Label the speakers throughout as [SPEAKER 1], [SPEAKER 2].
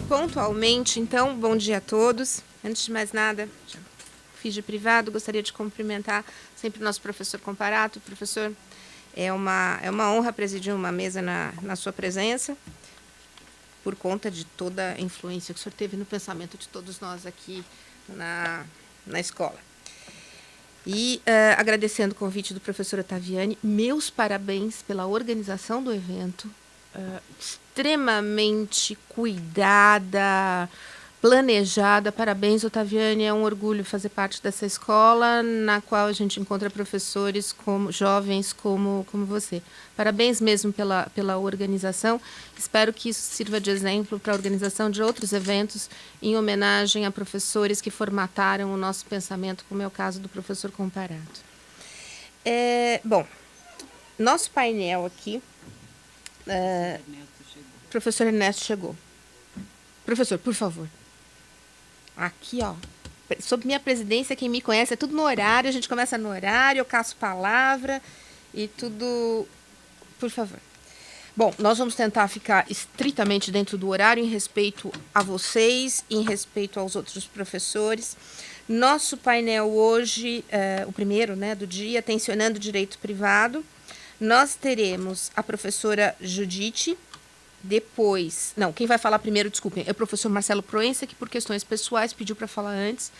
[SPEAKER 1] Pontualmente, então, bom dia a todos. Antes de mais nada, fiz de privado, gostaria de cumprimentar sempre o nosso professor Comparato. Professor, é uma honra presidir uma mesa na sua presença, por conta de toda a influência que o senhor teve no pensamento de todos nós aqui na escola. E agradecendo o convite do professor Ottaviani, meus parabéns pela organização do evento, extremamente cuidada, planejada. Parabéns, Ottaviani, é um orgulho fazer parte dessa escola, na qual a gente encontra professores jovens como você. Parabéns mesmo pela organização. Espero que isso sirva de exemplo para a organização de outros eventos em homenagem a professores que formataram o nosso pensamento, como é o caso do professor Comparato. Bom, nosso painel aqui... Professor Ernesto chegou. Professor, por favor. Aqui, ó. Sob minha presidência, quem me conhece, é tudo no horário. A gente começa no horário, eu caço palavra e tudo... Por favor. Bom, nós vamos tentar ficar estritamente dentro do horário, em respeito a vocês, em respeito aos outros professores. Nosso painel hoje, o primeiro, né, do dia, tensionando direito privado. Nós teremos a professora Judite, depois... Não, quem vai falar primeiro, desculpem, é o professor Marcelo Proença, que por questões pessoais pediu para falar antes.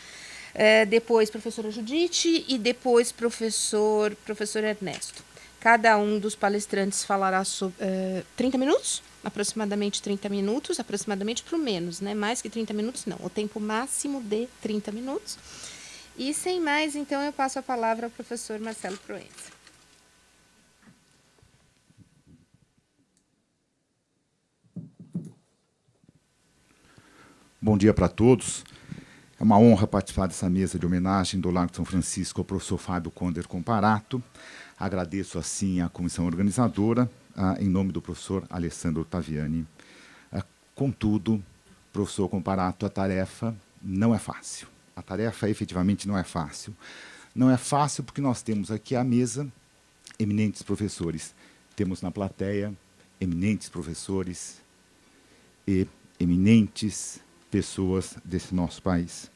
[SPEAKER 1] Depois, professora Judite e depois, professor Ernesto. Cada um dos palestrantes falará sobre 30 minutos, aproximadamente 30 minutos, aproximadamente para o menos, né? Mais que 30 minutos, não. O tempo máximo de 30 minutos. E, sem mais, então, eu passo a palavra ao professor Marcelo Proença.
[SPEAKER 2] Bom dia para todos. É uma honra participar dessa mesa de homenagem do Largo de São Francisco ao professor Fábio Conder Comparato. Agradeço, assim, à comissão organizadora, em nome do professor Alessandro Ottaviani. Contudo, professor Comparato, a tarefa não é fácil. A tarefa, efetivamente, não é fácil. Não é fácil porque nós temos aqui à mesa eminentes professores. Temos na plateia eminentes professores e eminentes pessoas desse nosso país.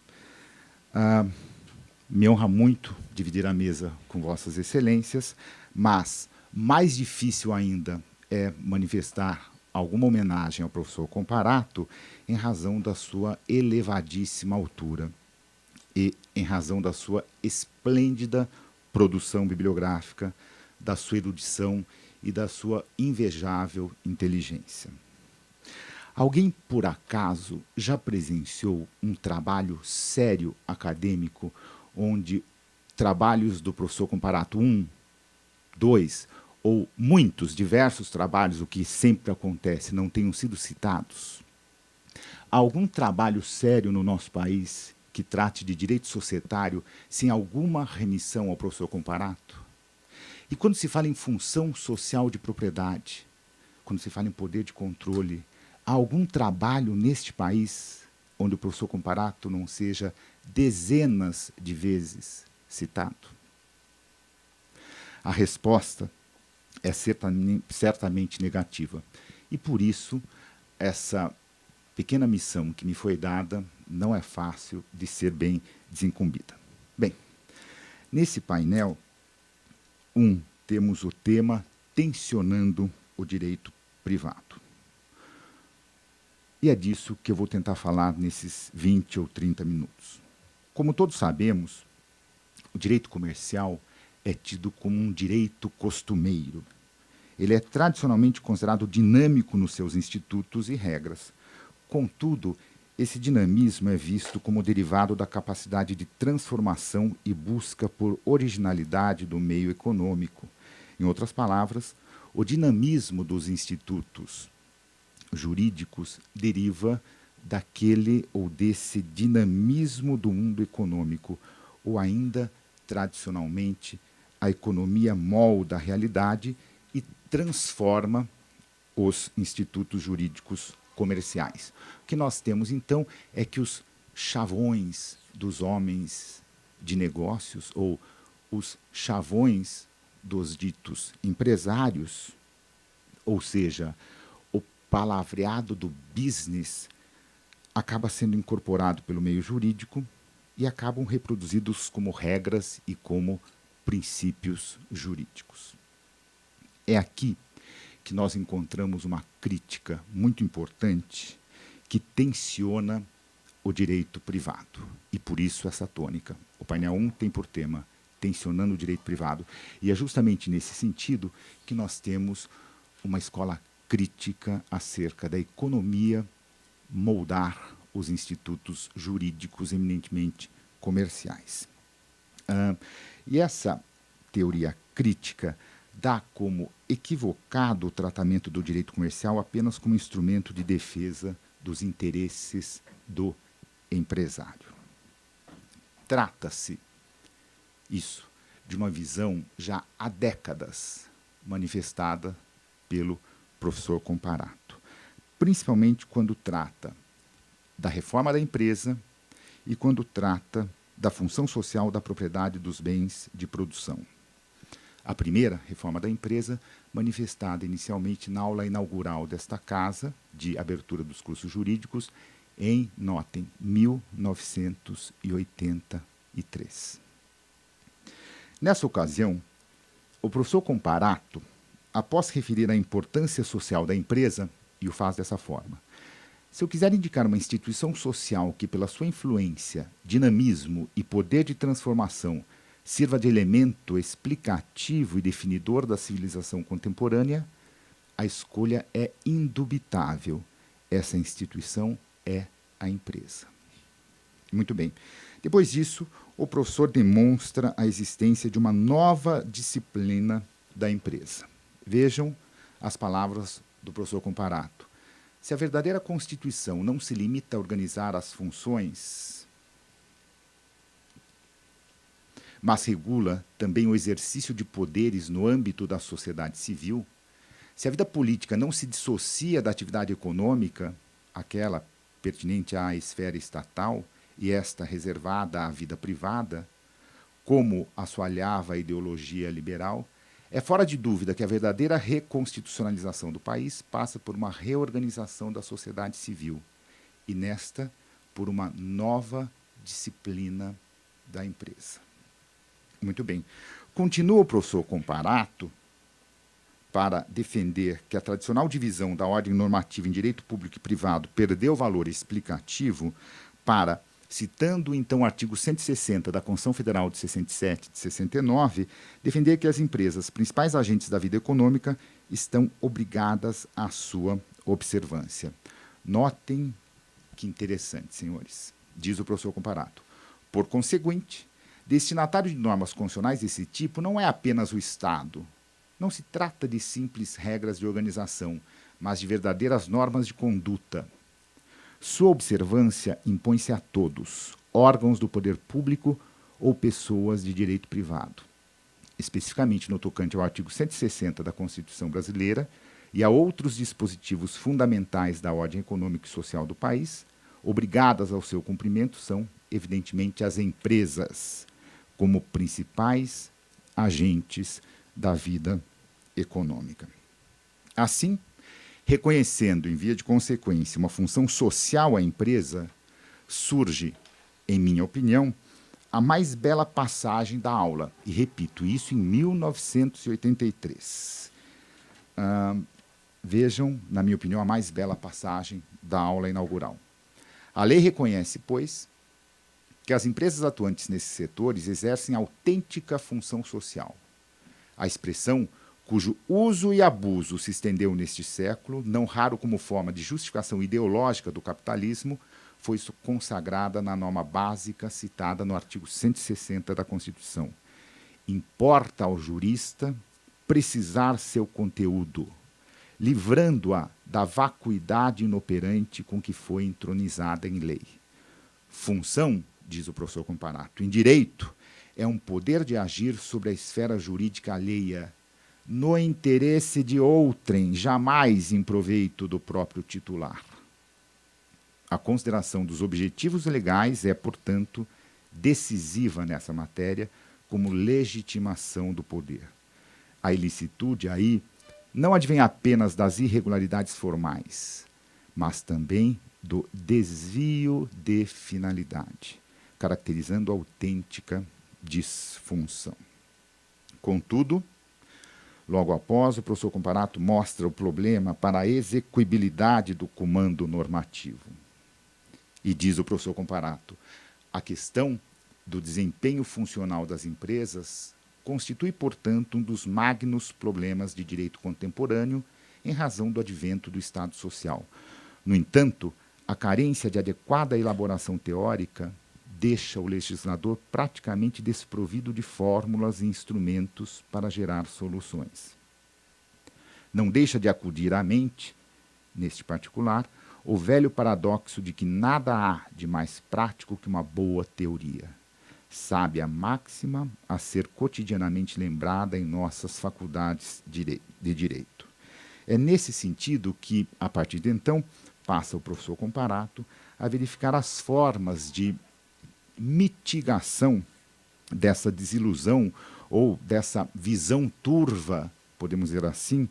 [SPEAKER 2] Me honra muito dividir a mesa com vossas excelências, mas mais difícil ainda é manifestar alguma homenagem ao professor Comparato em razão da sua elevadíssima altura e em razão da sua esplêndida produção bibliográfica, da sua erudição e da sua invejável inteligência. Alguém, por acaso, já presenciou um trabalho sério acadêmico onde trabalhos do professor Comparato 1, 2 ou muitos, diversos trabalhos, o que sempre acontece, não tenham sido citados? Algum trabalho sério no nosso país que trate de direito societário sem alguma remissão ao professor Comparato? E quando se fala em função social de propriedade, quando se fala em poder de controle, há algum trabalho neste país onde o professor Comparato não seja dezenas de vezes citado? A resposta é certamente negativa. E, por isso, essa pequena missão que me foi dada não é fácil de ser bem desincumbida. Bem, nesse painel, temos o tema tensionando o direito privado. E é disso que eu vou tentar falar nesses 20 ou 30 minutos. Como todos sabemos, o direito comercial é tido como um direito costumeiro. Ele é tradicionalmente considerado dinâmico nos seus institutos e regras. Contudo, esse dinamismo é visto como derivado da capacidade de transformação e busca por originalidade do meio econômico. Em outras palavras, o dinamismo dos institutos jurídicos deriva daquele ou desse dinamismo do mundo econômico, ou ainda, tradicionalmente, a economia molda a realidade e transforma os institutos jurídicos comerciais. O que nós temos, então, é que os chavões dos homens de negócios, ou os chavões dos ditos empresários, ou seja, o palavreado do business, acaba sendo incorporado pelo meio jurídico e acabam reproduzidos como regras e como princípios jurídicos. É aqui que nós encontramos uma crítica muito importante que tensiona o direito privado. E por isso essa tônica. O painel 1 tem por tema tensionando o direito privado. E é justamente nesse sentido que nós temos uma escola crítica acerca da economia moldar os institutos jurídicos eminentemente comerciais. E essa teoria crítica dá como equivocado o tratamento do direito comercial apenas como instrumento de defesa dos interesses do empresário. Trata-se, isso, de uma visão já há décadas manifestada pelo professor Comparato, principalmente quando trata da reforma da empresa e quando trata da função social da propriedade dos bens de produção. A primeira, reforma da empresa, manifestada inicialmente na aula inaugural desta casa, de abertura dos cursos jurídicos, em, notem, 1983. Nessa ocasião, o professor Comparato, após referir a importância social da empresa, e o faz dessa forma: se eu quiser indicar uma instituição social que, pela sua influência, dinamismo e poder de transformação, sirva de elemento explicativo e definidor da civilização contemporânea, a escolha é indubitável. Essa instituição é a empresa. Muito bem. Depois disso, o professor demonstra a existência de uma nova disciplina da empresa. Vejam as palavras do professor Comparato. Se a verdadeira Constituição não se limita a organizar as funções, mas regula também o exercício de poderes no âmbito da sociedade civil, se a vida política não se dissocia da atividade econômica, aquela pertinente à esfera estatal e esta reservada à vida privada, como assoalhava a ideologia liberal, é fora de dúvida que a verdadeira reconstitucionalização do país passa por uma reorganização da sociedade civil e, nesta, por uma nova disciplina da empresa. Muito bem. Continua o professor Comparato para defender que a tradicional divisão da ordem normativa em direito público e privado perdeu valor explicativo para, citando então o artigo 160 da Constituição Federal de 67 e de 69, defender que as empresas, principais agentes da vida econômica, estão obrigadas à sua observância. Notem que interessante, senhores, diz o professor Comparato. Por conseguinte, destinatário de normas constitucionais desse tipo não é apenas o Estado. Não se trata de simples regras de organização, mas de verdadeiras normas de conduta. Sua observância impõe-se a todos, órgãos do poder público ou pessoas de direito privado. Especificamente no tocante ao artigo 160 da Constituição Brasileira e a outros dispositivos fundamentais da ordem econômica e social do país, obrigadas ao seu cumprimento são, evidentemente, as empresas, como principais agentes da vida econômica. Assim, reconhecendo, em via de consequência, uma função social à empresa, surge, em minha opinião, a mais bela passagem da aula. E repito, isso em 1983. Vejam, na minha opinião, a mais bela passagem da aula inaugural. A lei reconhece, pois, que as empresas atuantes nesses setores exercem autêntica função social. A expressão cujo uso e abuso se estendeu neste século, não raro como forma de justificação ideológica do capitalismo, foi consagrada na norma básica citada no artigo 160 da Constituição. Importa ao jurista precisar seu conteúdo, livrando-a da vacuidade inoperante com que foi entronizada em lei. Função, diz o professor Comparato, em direito, é um poder de agir sobre a esfera jurídica alheia, no interesse de outrem, jamais em proveito do próprio titular. A consideração dos objetivos legais é, portanto, decisiva nessa matéria como legitimação do poder. A ilicitude aí não advém apenas das irregularidades formais, mas também do desvio de finalidade, caracterizando autêntica disfunção. Contudo, logo após, o professor Comparato mostra o problema para a execuibilidade do comando normativo. E diz o professor Comparato, a questão do desempenho funcional das empresas constitui, portanto, um dos magnos problemas de direito contemporâneo em razão do advento do Estado Social. No entanto, a carência de adequada elaboração teórica deixa o legislador praticamente desprovido de fórmulas e instrumentos para gerar soluções. Não deixa de acudir à mente, neste particular, o velho paradoxo de que nada há de mais prático que uma boa teoria. Sábia máxima a ser cotidianamente lembrada em nossas faculdades de direito. É nesse sentido que, a partir de então, passa o professor Comparato a verificar as formas de mitigação dessa desilusão ou dessa visão turva, podemos dizer assim,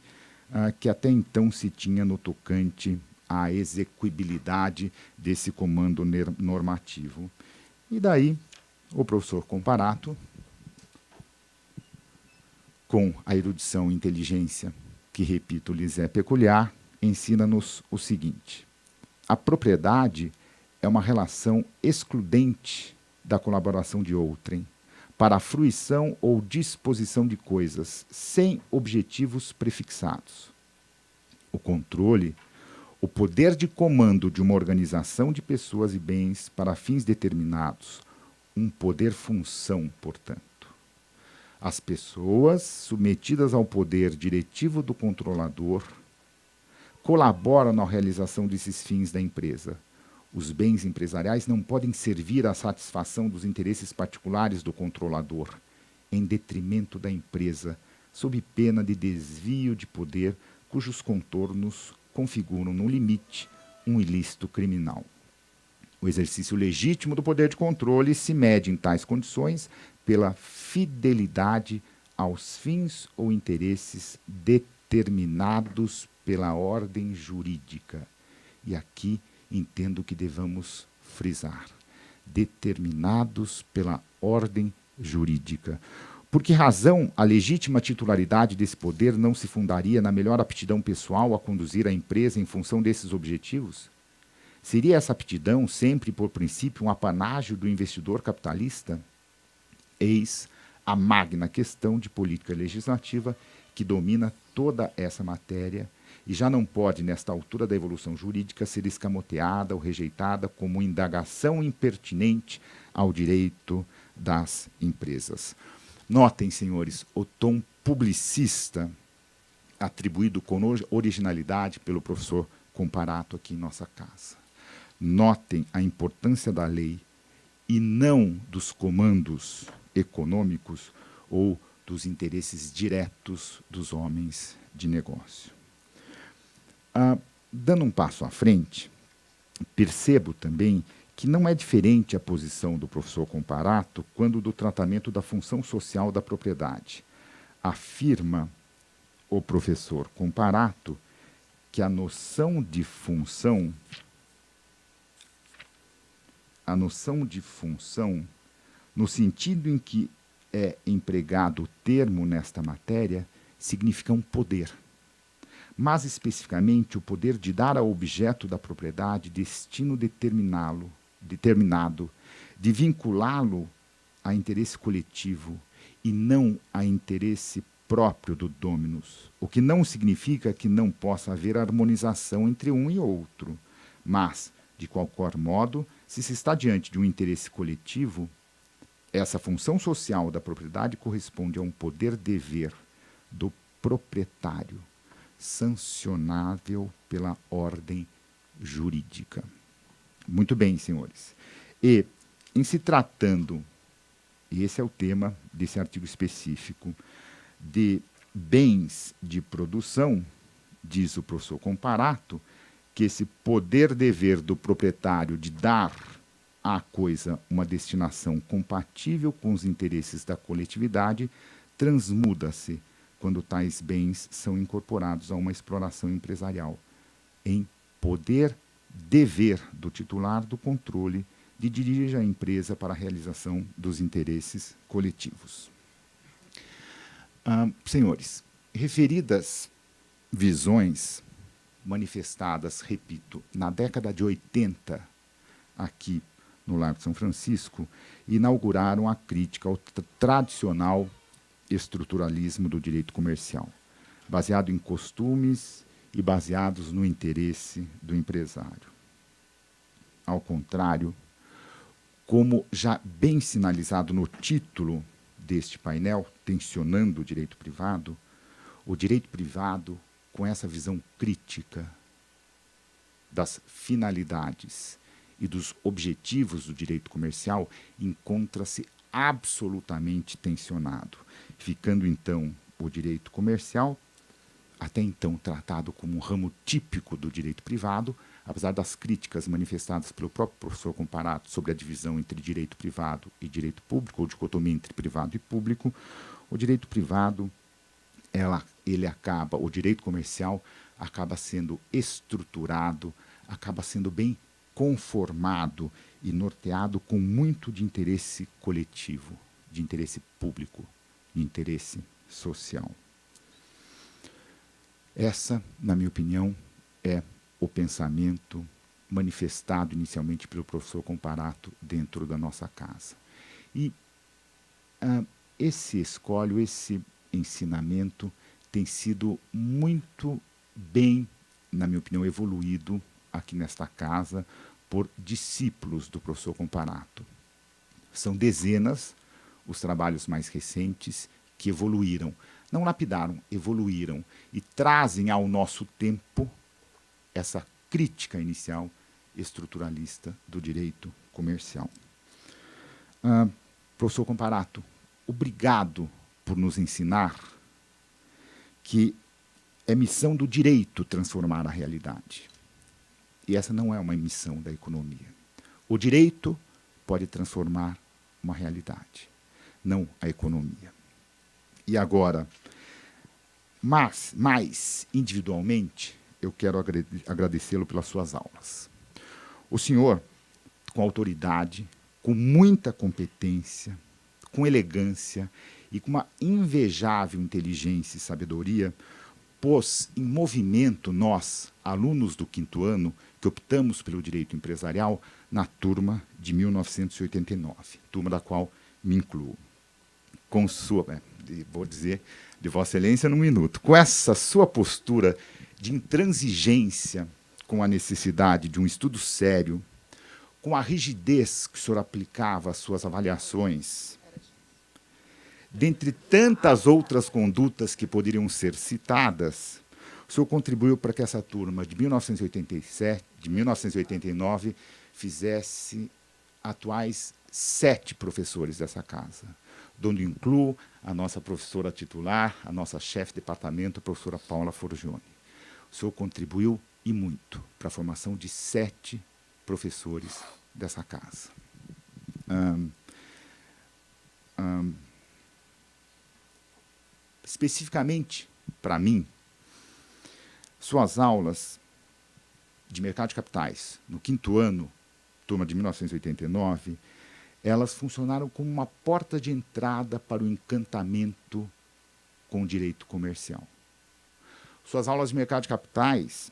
[SPEAKER 2] que até então se tinha no tocante à execuibilidade desse comando normativo. E daí, o professor Comparato, com a erudição e inteligência, que, repito, lhes é peculiar, ensina-nos o seguinte: a propriedade é uma relação excludente da colaboração de outrem, para a fruição ou disposição de coisas, sem objetivos prefixados. O controle, o poder de comando de uma organização de pessoas e bens para fins determinados, um poder-função, portanto. As pessoas, submetidas ao poder diretivo do controlador, colaboram na realização desses fins da empresa. Os bens empresariais não podem servir à satisfação dos interesses particulares do controlador, em detrimento da empresa, sob pena de desvio de poder cujos contornos configuram, no limite, um ilícito criminal. O exercício legítimo do poder de controle se mede em tais condições pela fidelidade aos fins ou interesses determinados pela ordem jurídica. E aqui entendo que devamos frisar: determinados pela ordem jurídica. Por que razão a legítima titularidade desse poder não se fundaria na melhor aptidão pessoal a conduzir a empresa em função desses objetivos? Seria essa aptidão sempre, por princípio, um apanágio do investidor capitalista? Eis a magna questão de política legislativa que domina toda essa matéria e já não pode, nesta altura da evolução jurídica, ser escamoteada ou rejeitada como indagação impertinente ao direito das empresas. Notem, senhores, o tom publicista atribuído com originalidade pelo professor Comparato aqui em nossa casa. Notem a importância da lei e não dos comandos econômicos ou dos interesses diretos dos homens de negócio. Dando um passo à frente, percebo também que não é diferente a posição do professor Comparato quando do tratamento da função social da propriedade. Afirma o professor Comparato que a noção de função, no sentido em que é empregado o termo nesta matéria, significa um poder. Mas, especificamente, o poder de dar ao objeto da propriedade destino determinado, de vinculá-lo a interesse coletivo e não a interesse próprio do dominus, o que não significa que não possa haver harmonização entre um e outro, mas, De qualquer modo, se se está diante de um interesse coletivo, essa função social da propriedade corresponde a um poder-dever do proprietário, sancionável pela ordem jurídica. Muito bem, senhores. E, em se tratando, e esse é o tema desse artigo específico, de bens de produção, diz o professor Comparato, que esse poder-dever do proprietário de dar à coisa uma destinação compatível com os interesses da coletividade transmuda-se quando tais bens são incorporados a uma exploração empresarial, em poder-dever do titular do controle de dirigir a empresa para a realização dos interesses coletivos. Senhores, referidas visões manifestadas, repito, na década de 80, aqui no Largo de São Francisco, inauguraram a crítica ao tradicional estruturalismo do direito comercial, baseado em costumes e baseados no interesse do empresário. Ao contrário, como já bem sinalizado no título deste painel, tensionando o direito privado, com essa visão crítica das finalidades e dos objetivos do direito comercial, encontra-se absolutamente tensionado, ficando, então, o direito comercial, até então tratado como um ramo típico do direito privado, apesar das críticas manifestadas pelo próprio professor Comparato sobre a divisão entre direito privado e direito público, ou dicotomia entre privado e público, o direito privado, o direito comercial acaba sendo estruturado, acaba sendo bem conformado e norteado com muito de interesse coletivo, de interesse público, de interesse social. Essa, na minha opinião, é o pensamento manifestado inicialmente pelo professor Comparato dentro da nossa casa. E esse ensinamento tem sido muito bem, na minha opinião, evoluído aqui nesta casa por discípulos do professor Comparato. São dezenas os trabalhos mais recentes que evoluíram, não lapidaram, evoluíram e trazem ao nosso tempo essa crítica inicial estruturalista do direito comercial. Professor Comparato, obrigado por nos ensinar que é missão do direito transformar a realidade. E essa não é uma missão da economia. O direito pode transformar uma realidade, não a economia. E agora, mais individualmente, eu quero agradecê-lo pelas suas aulas. O senhor, com autoridade, com muita competência, com elegância e com uma invejável inteligência e sabedoria, pôs em movimento nós, alunos do 5º ano, que optamos pelo direito empresarial, na turma de 1989, turma da qual me incluo. Com sua, vou dizer, de Vossa Excelência num minuto, com essa sua postura de intransigência com a necessidade de um estudo sério, com a rigidez que o senhor aplicava às suas avaliações, dentre tantas outras condutas que poderiam ser citadas, o senhor contribuiu para que essa turma de 1989, fizesse atuais 7 professores dessa casa, onde incluo a nossa professora titular, a nossa chefe de departamento, a professora Paula Forgione. O senhor contribuiu e muito para a formação de 7 professores dessa casa. Especificamente, para mim, suas aulas de mercado de capitais, no 5º ano, turma de 1989, elas funcionaram como uma porta de entrada para o encantamento com o direito comercial. Suas aulas de mercado de capitais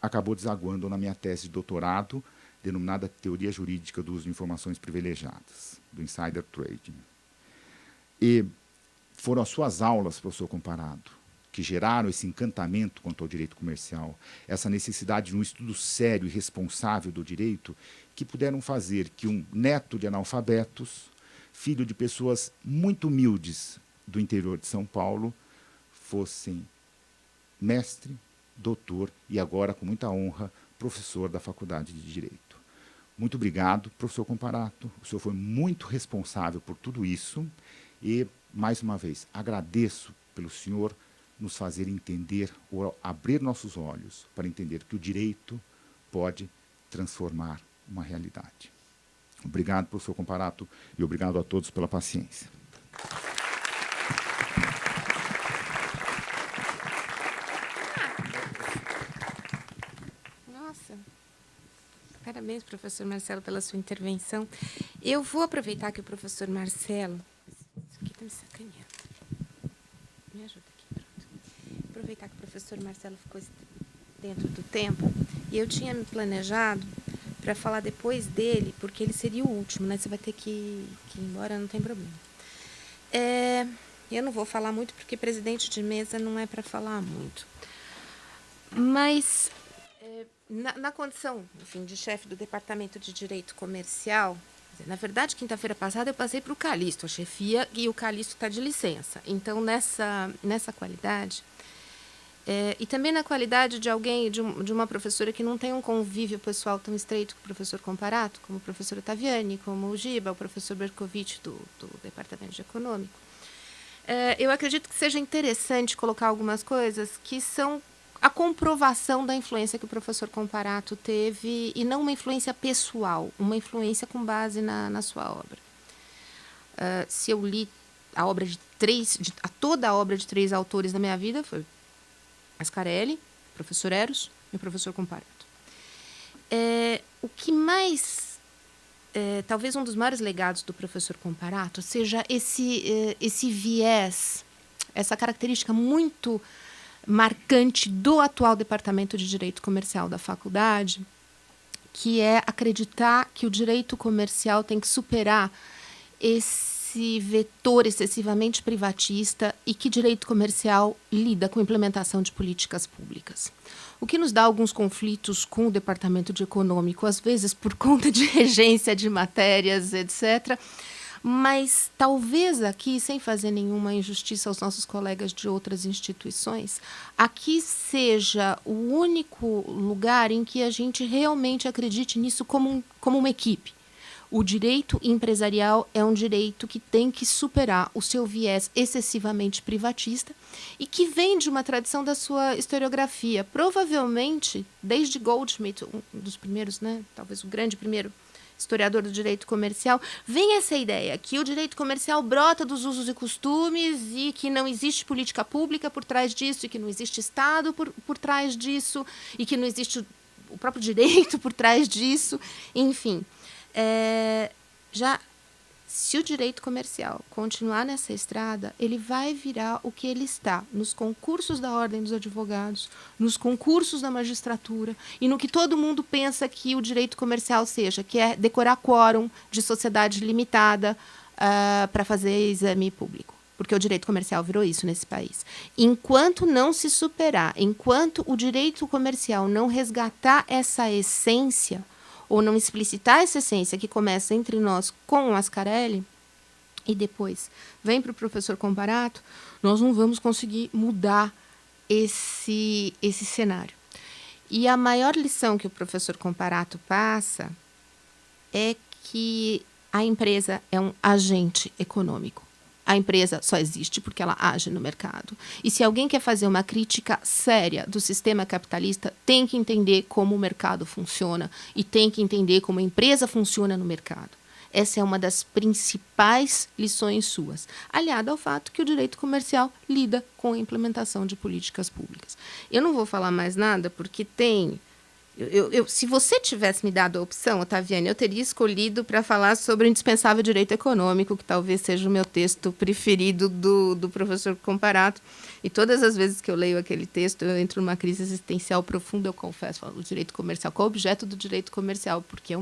[SPEAKER 2] acabou desaguando na minha tese de doutorado, denominada Teoria Jurídica do Uso de Informações Privilegiadas, do Insider Trading. E foram as suas aulas, professor Comparado, que geraram esse encantamento quanto ao direito comercial, essa necessidade de um estudo sério e responsável do direito, que puderam fazer que um neto de analfabetos, filho de pessoas muito humildes do interior de São Paulo, fossem mestre, doutor e agora, com muita honra, professor da Faculdade de Direito. Muito obrigado, professor Comparato. O senhor foi muito responsável por tudo isso e, mais uma vez, agradeço pelo senhor nos fazer entender, ou abrir nossos olhos para entender que o direito pode transformar uma realidade. Obrigado, professor Comparato, e obrigado a todos pela paciência.
[SPEAKER 1] Nossa, parabéns, professor Marcelo, pela sua intervenção. Eu vou aproveitar que o professor Marcelo... Isso aqui está me sacaneando. Me ajuda aqui, pronto. Aproveitar que o professor Marcelo ficou dentro do tempo, e eu tinha me planejado para falar depois dele, porque ele seria o último, né? Você vai ter que ir embora, não tem problema. Eu não vou falar muito, porque presidente de mesa não é para falar muito. Mas, na condição, enfim, de chefe do Departamento de Direito Comercial, na verdade, quinta-feira passada eu passei para o Calixto, a chefia, e o Calixto está de licença. Então, nessa qualidade... e também na qualidade de alguém, de uma professora que não tem um convívio pessoal tão estreito com o professor Comparato, como o professor Ottaviani, como o Giba, o professor Bercovitch, do Departamento de Econômico, eu acredito que seja interessante colocar algumas coisas que são a comprovação da influência que o professor Comparato teve, e não uma influência pessoal, uma influência com base na sua obra. Se eu li a obra toda a obra de 3 autores da minha vida, foi Ascarelli, professor Eros e o professor Comparato. O que mais, talvez um dos maiores legados do professor Comparato seja esse viés, essa característica muito marcante do atual Departamento de Direito Comercial da faculdade, que é acreditar que o direito comercial tem que superar esse vetor excessivamente privatista e que direito comercial lida com a implementação de políticas públicas. O que nos dá alguns conflitos com o Departamento de Econômico, às vezes por conta de regência de matérias, etc., mas talvez aqui, sem fazer nenhuma injustiça aos nossos colegas de outras instituições, aqui seja o único lugar em que a gente realmente acredite nisso como uma equipe. O direito empresarial é um direito que tem que superar o seu viés excessivamente privatista e que vem de uma tradição da sua historiografia. Provavelmente, desde Goldschmidt, um dos primeiros, né, talvez o grande primeiro historiador do direito comercial, vem essa ideia que o direito comercial brota dos usos e costumes e que não existe política pública por trás disso, e que não existe Estado por trás disso, e que não existe o próprio direito por trás disso, enfim. Se o direito comercial continuar nessa estrada, ele vai virar o que ele está nos concursos da Ordem dos Advogados, nos concursos da magistratura e no que todo mundo pensa que o direito comercial seja, que é decorar quórum de sociedade limitada para fazer exame público. Porque o direito comercial virou isso nesse país. Enquanto não se superar, enquanto o direito comercial não resgatar essa essência, ou não explicitar essa essência que começa entre nós com o Ascarelli e depois vem para o professor Comparato, nós não vamos conseguir mudar esse cenário. E a maior lição que o professor Comparato passa é que a empresa é um agente econômico. A empresa só existe porque ela age no mercado. E se alguém quer fazer uma crítica séria do sistema capitalista, tem que entender como o mercado funciona e tem que entender como a empresa funciona no mercado. Essa é uma das principais lições suas, aliada ao fato que o direito comercial lida com a implementação de políticas públicas. Eu não vou falar mais nada porque tem Se você tivesse me dado a opção, Otaviane, eu teria escolhido para falar sobre o indispensável direito econômico, que talvez seja o meu texto preferido do professor Comparato. E todas as vezes que eu leio aquele texto, eu entro numa crise existencial profunda, eu confesso. O direito comercial, qual é o objeto do direito comercial? Porque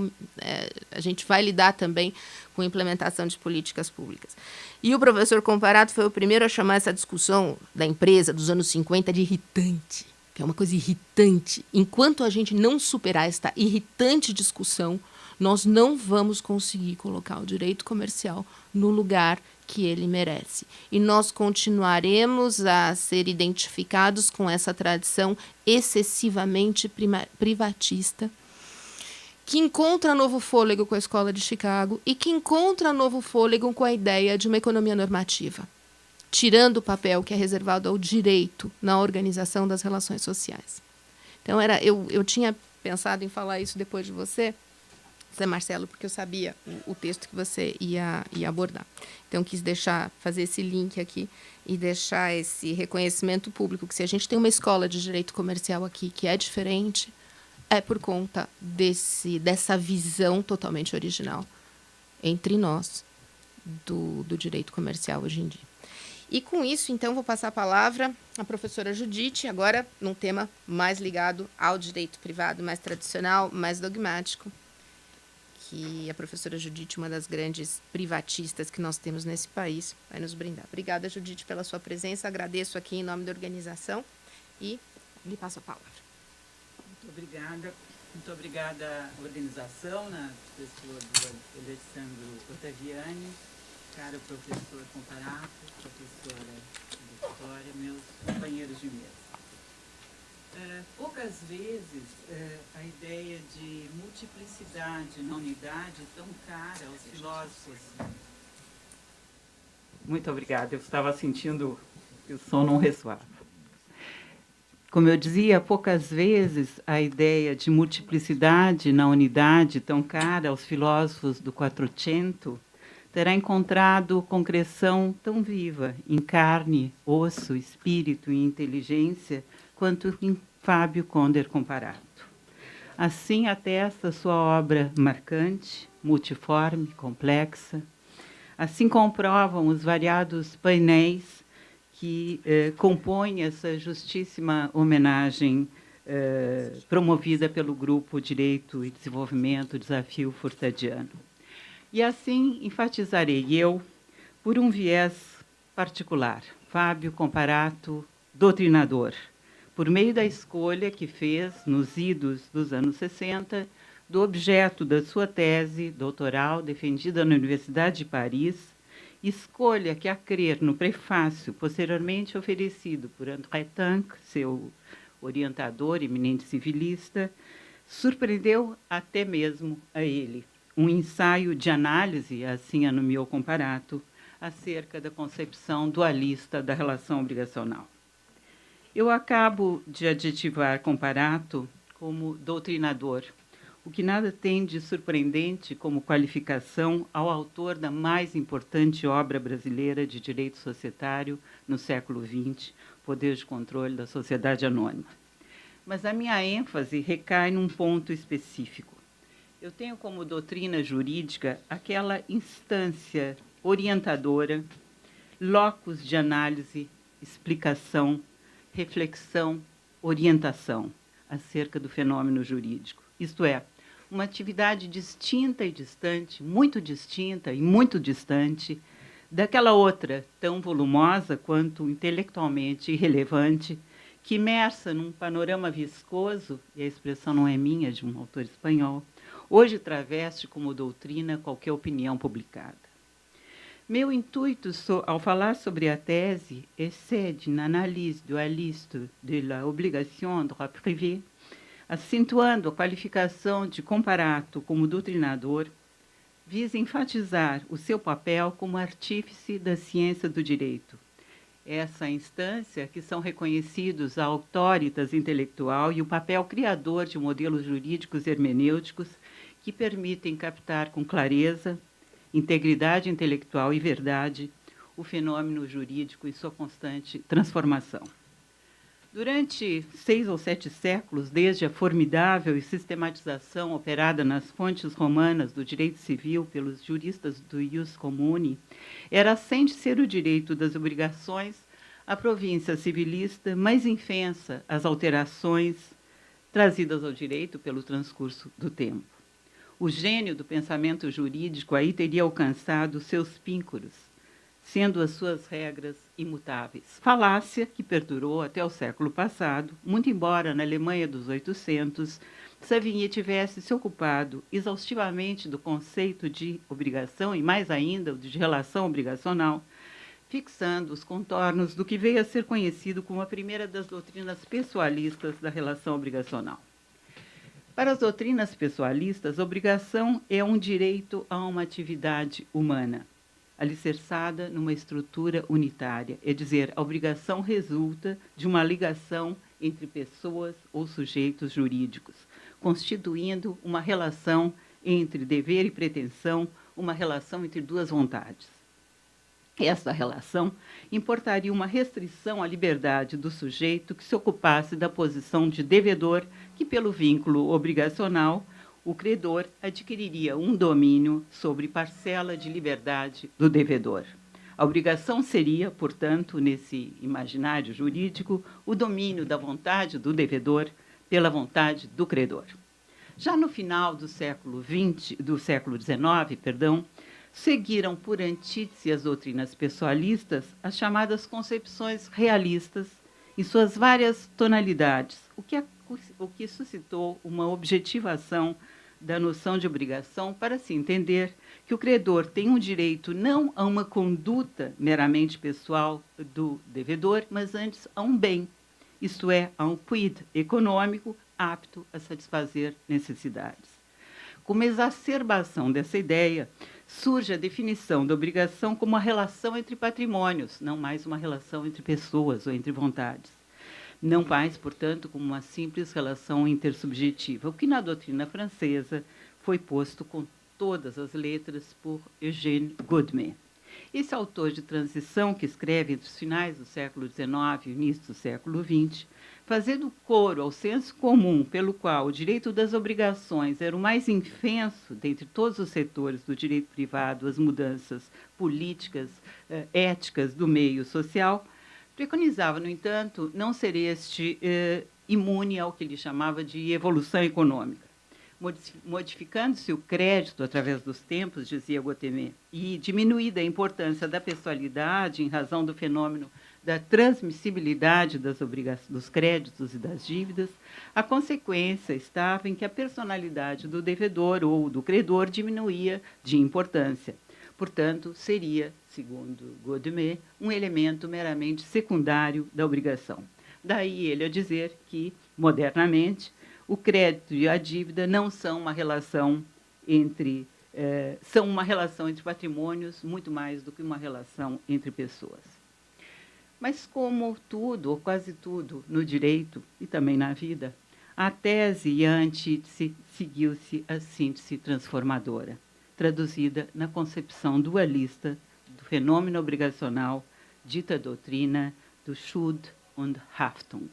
[SPEAKER 1] a gente vai lidar também com a implementação de políticas públicas. E o professor Comparato foi o primeiro a chamar essa discussão da empresa dos anos 50 de irritante, que é uma coisa irritante. Enquanto a gente não superar esta irritante discussão, nós não vamos conseguir colocar o direito comercial no lugar que ele merece. E nós continuaremos a ser identificados com essa tradição excessivamente privatista, que encontra novo fôlego com a Escola de Chicago e que encontra novo fôlego com a ideia de uma economia normativa, tirando o papel que é reservado ao direito na organização das relações sociais. Então, eu tinha pensado em falar isso depois de você, Zé Marcelo, porque eu sabia o texto que você ia abordar. Então, quis fazer esse link aqui e deixar esse reconhecimento público, que se a gente tem uma escola de direito comercial aqui que é diferente, é por conta dessa visão totalmente original entre nós do direito comercial hoje em dia. E com isso, então, vou passar a palavra à professora Judite, agora num tema mais ligado ao direito privado, mais tradicional, mais dogmático, que a professora Judite, uma das grandes privatistas que nós temos nesse país, vai nos brindar. Obrigada, Judite, pela sua presença. Agradeço aqui em nome da organização e lhe passo a palavra.
[SPEAKER 3] Muito obrigada à organização, na pessoa do Alessandro Otaviani, caro professor Comparato, professora Vitória, meus companheiros de mesa. Poucas vezes a ideia de multiplicidade na unidade tão cara aos filósofos. Muito obrigada, eu estava sentindo que o som não ressoava. Como eu dizia, poucas vezes a ideia de multiplicidade na unidade tão cara aos filósofos do Quattrocento terá encontrado concreção tão viva em carne, osso, espírito e inteligência quanto em Fábio Conder Comparato. Assim atesta sua obra marcante, multiforme, complexa. Assim comprovam os variados painéis que compõe essa justíssima homenagem promovida pelo Grupo Direito e Desenvolvimento Desafio Furtadiano. E assim enfatizarei eu, por um viés particular, Fábio Comparato, doutrinador, por meio da escolha que fez, nos idos dos anos 60, do objeto da sua tese doutoral defendida na Universidade de Paris, escolha que, a crer no prefácio posteriormente oferecido por André Tank, seu orientador, eminente civilista, surpreendeu até mesmo a ele. Um ensaio de análise, assim a nomeou Comparato, acerca da concepção dualista da relação obrigacional. Eu acabo de adjetivar Comparato como doutrinador, o que nada tem de surpreendente como qualificação ao autor da mais importante obra brasileira de direito societário no século XX, Poder de Controle da Sociedade Anônima. Mas a minha ênfase recai num ponto específico. Eu tenho como doutrina jurídica aquela instância orientadora, locus de análise, explicação, reflexão, orientação acerca do fenômeno jurídico. Isto é, uma atividade distinta e distante, muito distinta e muito distante, daquela outra, tão volumosa quanto intelectualmente irrelevante, que imersa num panorama viscoso, e a expressão não é minha, de um autor espanhol, hoje traveste como doutrina qualquer opinião publicada. Meu intuito, ao falar sobre a tese, excede na analise dualiste de la obligation droit privé, acentuando a qualificação de Comparato como doutrinador, visa enfatizar o seu papel como artífice da ciência do direito. Essa instância que são reconhecidos a autoritas intelectual e o papel criador de modelos jurídicos hermenêuticos que permitem captar com clareza, integridade intelectual e verdade o fenômeno jurídico e sua constante transformação. Durante 6 ou 7 séculos, desde a formidável sistematização operada nas fontes romanas do direito civil pelos juristas do ius commune, era assente ser o direito das obrigações a província civilista mais infensa às alterações trazidas ao direito pelo transcurso do tempo. O gênio do pensamento jurídico aí teria alcançado seus píncaros, sendo as suas regras imutáveis. Falácia que perdurou até o século passado, muito embora na Alemanha dos 800, Savigny tivesse se ocupado exaustivamente do conceito de obrigação e, mais ainda, de relação obrigacional, fixando os contornos do que veio a ser conhecido como a primeira das doutrinas pessoalistas da relação obrigacional. Para as doutrinas pessoalistas, obrigação é um direito a uma atividade humana, alicerçada numa estrutura unitária, é dizer, a obrigação resulta de uma ligação entre pessoas ou sujeitos jurídicos, constituindo uma relação entre dever e pretensão, uma relação entre duas vontades. Essa relação importaria uma restrição à liberdade do sujeito que se ocupasse da posição de devedor, que, pelo vínculo obrigacional, o credor adquiriria um domínio sobre parcela de liberdade do devedor. A obrigação seria, portanto, nesse imaginário jurídico, o domínio da vontade do devedor pela vontade do credor. Já no final do século XIX, seguiram por antítese as doutrinas pessoalistas as chamadas concepções realistas em suas várias tonalidades, o que suscitou uma objetivação da noção de obrigação para se entender que o credor tem um direito não a uma conduta meramente pessoal do devedor, mas antes a um bem, isto é, a um quid econômico apto a satisfazer necessidades. Como exacerbação dessa ideia, surge a definição da obrigação como uma relação entre patrimônios, não mais uma relação entre pessoas ou entre vontades. Não mais, portanto, como uma simples relação intersubjetiva, o que na doutrina francesa foi posto com todas as letras por Eugène Godemet. Esse autor de transição, que escreve entre os finais do século XIX e o início do século XX, fazendo coro ao senso comum pelo qual o direito das obrigações era o mais infenso dentre todos os setores do direito privado, as mudanças políticas, éticas do meio social, preconizava, no entanto, não ser este imune ao que ele chamava de evolução econômica. Modificando-se o crédito através dos tempos, dizia Godemet, e diminuída a importância da pessoalidade em razão do fenômeno da transmissibilidade dos créditos e das dívidas, a consequência estava em que a personalidade do devedor ou do credor diminuía de importância. Portanto, seria, segundo Godemet, um elemento meramente secundário da obrigação. Daí ele a dizer que, modernamente, o crédito e a dívida não são uma relação são uma relação entre patrimônios muito mais do que uma relação entre pessoas. Mas como tudo, ou quase tudo, no direito e também na vida, a tese e a antítese seguiu-se a síntese transformadora, traduzida na concepção dualista do fenômeno obrigacional, dita doutrina do Schuld und Haftung.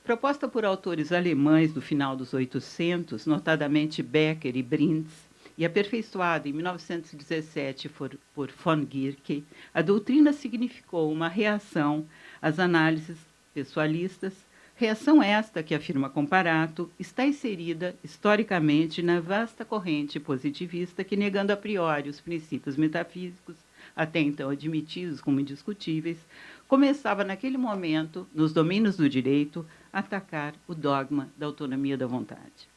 [SPEAKER 3] Proposta por autores alemães do final dos 800, notadamente Becker e Brinz, e aperfeiçoada em 1917 por von Gierke, a doutrina significou uma reação às análises pessoalistas, reação esta que, afirma Comparato, está inserida historicamente na vasta corrente positivista que, negando a priori os princípios metafísicos, até então admitidos como indiscutíveis, começava naquele momento, nos domínios do direito, a atacar o dogma da autonomia da vontade.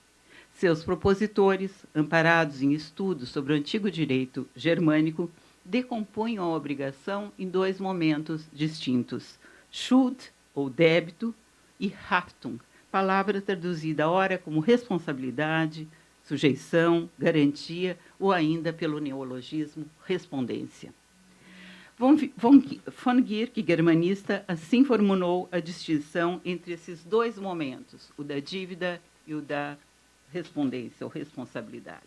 [SPEAKER 3] Seus propositores, amparados em estudos sobre o antigo direito germânico, decompunham a obrigação em dois momentos distintos: Schuld, ou débito, e Haftung, palavra traduzida ora como responsabilidade, sujeição, garantia, ou ainda pelo neologismo respondência. Von Gierke, germanista, assim formulou a distinção entre esses dois momentos, o da dívida e o da respondência ou responsabilidade.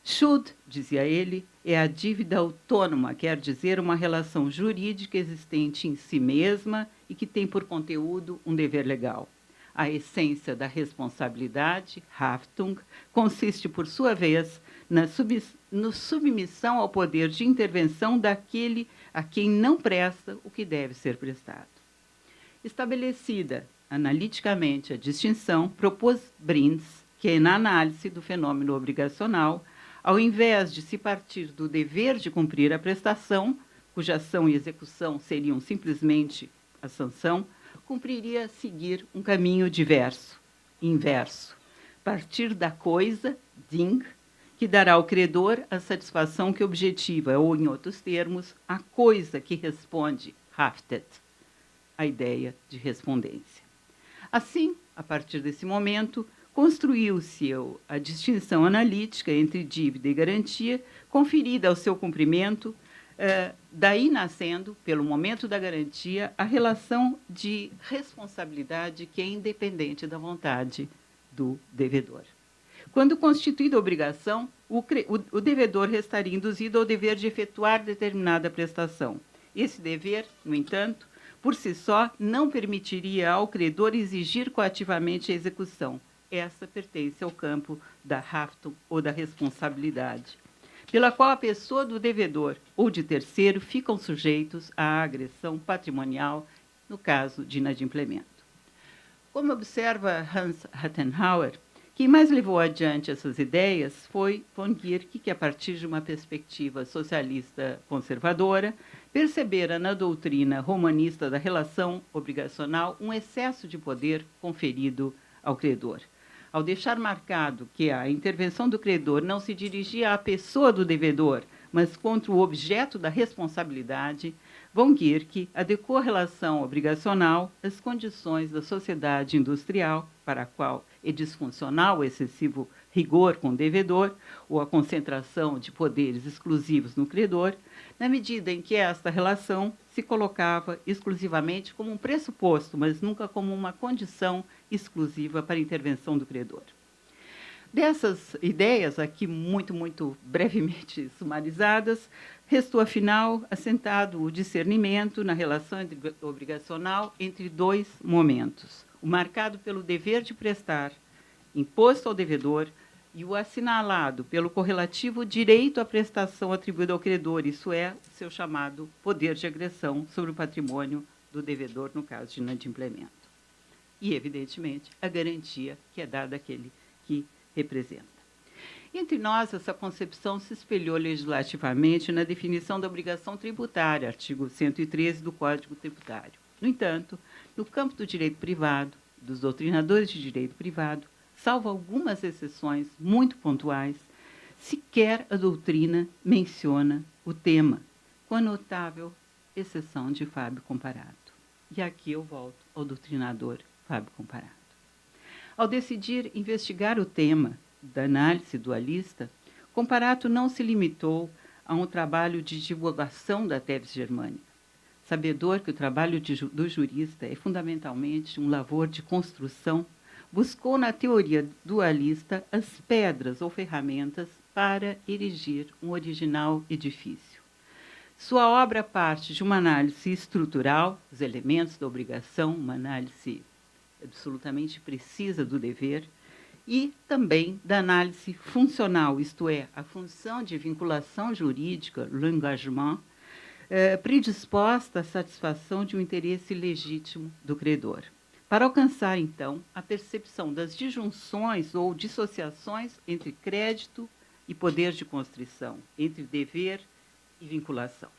[SPEAKER 3] Schuld, dizia ele, é a dívida autônoma, quer dizer, uma relação jurídica existente em si mesma e que tem por conteúdo um dever legal. A essência da responsabilidade, Haftung, consiste, por sua vez, na submissão ao poder de intervenção daquele a quem não presta o que deve ser prestado. Estabelecida analiticamente a distinção, propôs Brindes que, na análise do fenômeno obrigacional, ao invés de se partir do dever de cumprir a prestação, cuja ação e execução seriam simplesmente a sanção, cumpriria seguir um caminho inverso, partir da coisa, Ding, que dará ao credor a satisfação que objetiva, ou, em outros termos, a coisa que responde, haftet, a ideia de respondência. Assim, a partir desse momento, construiu-se a distinção analítica entre dívida e garantia, conferida ao seu cumprimento, daí nascendo, pelo momento da garantia, a relação de responsabilidade que é independente da vontade do devedor. Quando constituída a obrigação, o devedor restaria induzido ao dever de efetuar determinada prestação. Esse dever, no entanto, por si só, não permitiria ao credor exigir coativamente a execução. Essa pertence ao campo da Haftung ou da responsabilidade, pela qual a pessoa do devedor ou de terceiro ficam sujeitos à agressão patrimonial no caso de inadimplemento. Como observa Hans Rathenauer, quem mais levou adiante essas ideias foi von Gierke, que, a partir de uma perspectiva socialista conservadora, percebera na doutrina romanista da relação obrigacional um excesso de poder conferido ao credor. Ao deixar marcado que a intervenção do credor não se dirigia à pessoa do devedor, mas contra o objeto da responsabilidade, von Gierke adequou a relação obrigacional às condições da sociedade industrial, para a qual é disfuncional o excessivo rigor com o devedor ou a concentração de poderes exclusivos no credor, na medida em que esta relação se colocava exclusivamente como um pressuposto, mas nunca como uma condição exclusiva para a intervenção do credor. Dessas ideias, aqui muito brevemente sumarizadas, restou, afinal, assentado o discernimento na relação obrigacional entre dois momentos: o marcado pelo dever de prestar, imposto ao devedor, e o assinalado pelo correlativo direito à prestação atribuído ao credor, isso é, o seu chamado poder de agressão sobre o patrimônio do devedor no caso de inadimplemento. E, evidentemente, a garantia que é dada àquele que representa. Entre nós, essa concepção se espelhou legislativamente na definição da obrigação tributária, artigo 113 do Código Tributário. No entanto, no campo do direito privado, dos doutrinadores de direito privado, salvo algumas exceções muito pontuais, sequer a doutrina menciona o tema, com a notável exceção de Fábio Comparato. E aqui eu volto ao doutrinador Fábio Comparato. Ao decidir investigar o tema da análise dualista, Comparato não se limitou a um trabalho de divulgação da tesis germânica. Sabedor que o trabalho do jurista é fundamentalmente um lavor de construção, buscou na teoria dualista as pedras ou ferramentas para erigir um original edifício. Sua obra parte de uma análise estrutural, os elementos da obrigação, uma análise absolutamente precisa do dever, e também da análise funcional, isto é, a função de vinculação jurídica, l'engagement, predisposta à satisfação de um interesse legítimo do credor, para alcançar, então, a percepção das disjunções ou dissociações entre crédito e poder de constrição, entre dever e vinculação.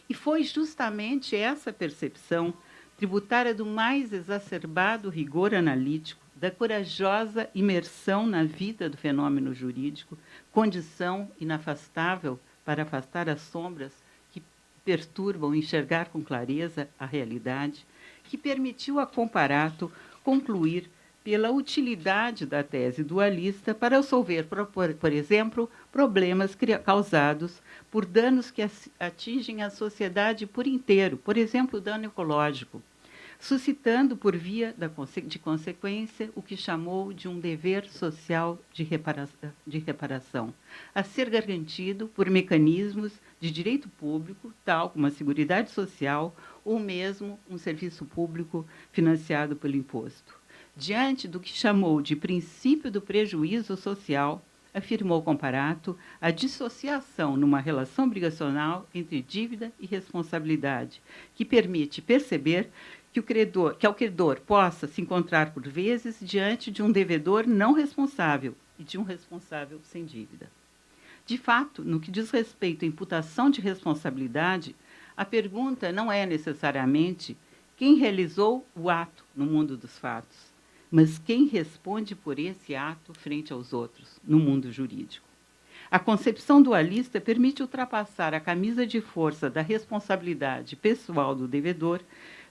[SPEAKER 3] E foi justamente essa percepção tributária do mais exacerbado rigor analítico, da corajosa imersão na vida do fenômeno jurídico, condição inafastável para afastar as sombras que perturbam enxergar com clareza a realidade, que permitiu a Comparato concluir pela utilidade da tese dualista para resolver, por exemplo, problemas causados por danos que atingem a sociedade por inteiro, por exemplo, o dano ecológico, suscitando, por via de consequência, o que chamou de um dever social de reparação, a ser garantido por mecanismos de direito público, tal como a Seguridade Social ou mesmo um serviço público financiado pelo imposto. Diante do que chamou de princípio do prejuízo social, afirmou Comparato a dissociação numa relação obrigacional entre dívida e responsabilidade, que permite perceber que o credor possa se encontrar, por vezes, diante de um devedor não responsável e de um responsável sem dívida. De fato, no que diz respeito à imputação de responsabilidade, a pergunta não é necessariamente quem realizou o ato no mundo dos fatos, mas quem responde por esse ato frente aos outros, no mundo jurídico. A concepção dualista permite ultrapassar a camisa de força da responsabilidade pessoal do devedor,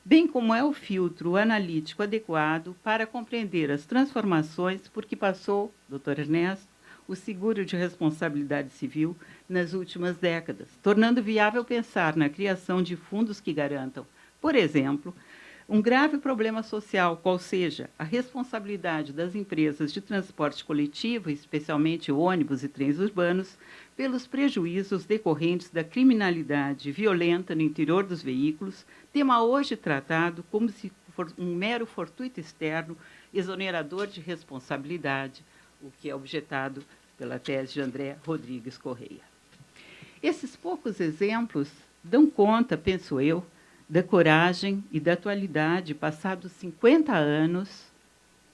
[SPEAKER 3] bem como é o filtro analítico adequado para compreender as transformações por que passou, Dr. Ernesto, o seguro de responsabilidade civil nas últimas décadas, tornando viável pensar na criação de fundos que garantam, por exemplo, um grave problema social, qual seja a responsabilidade das empresas de transporte coletivo, especialmente ônibus e trens urbanos, pelos prejuízos decorrentes da criminalidade violenta no interior dos veículos, tema hoje tratado como se for um mero fortuito externo exonerador de responsabilidade, o que é objetado pela tese de André Rodrigues Correia. Esses poucos exemplos dão conta, penso eu, da coragem e da atualidade, passados 50 anos,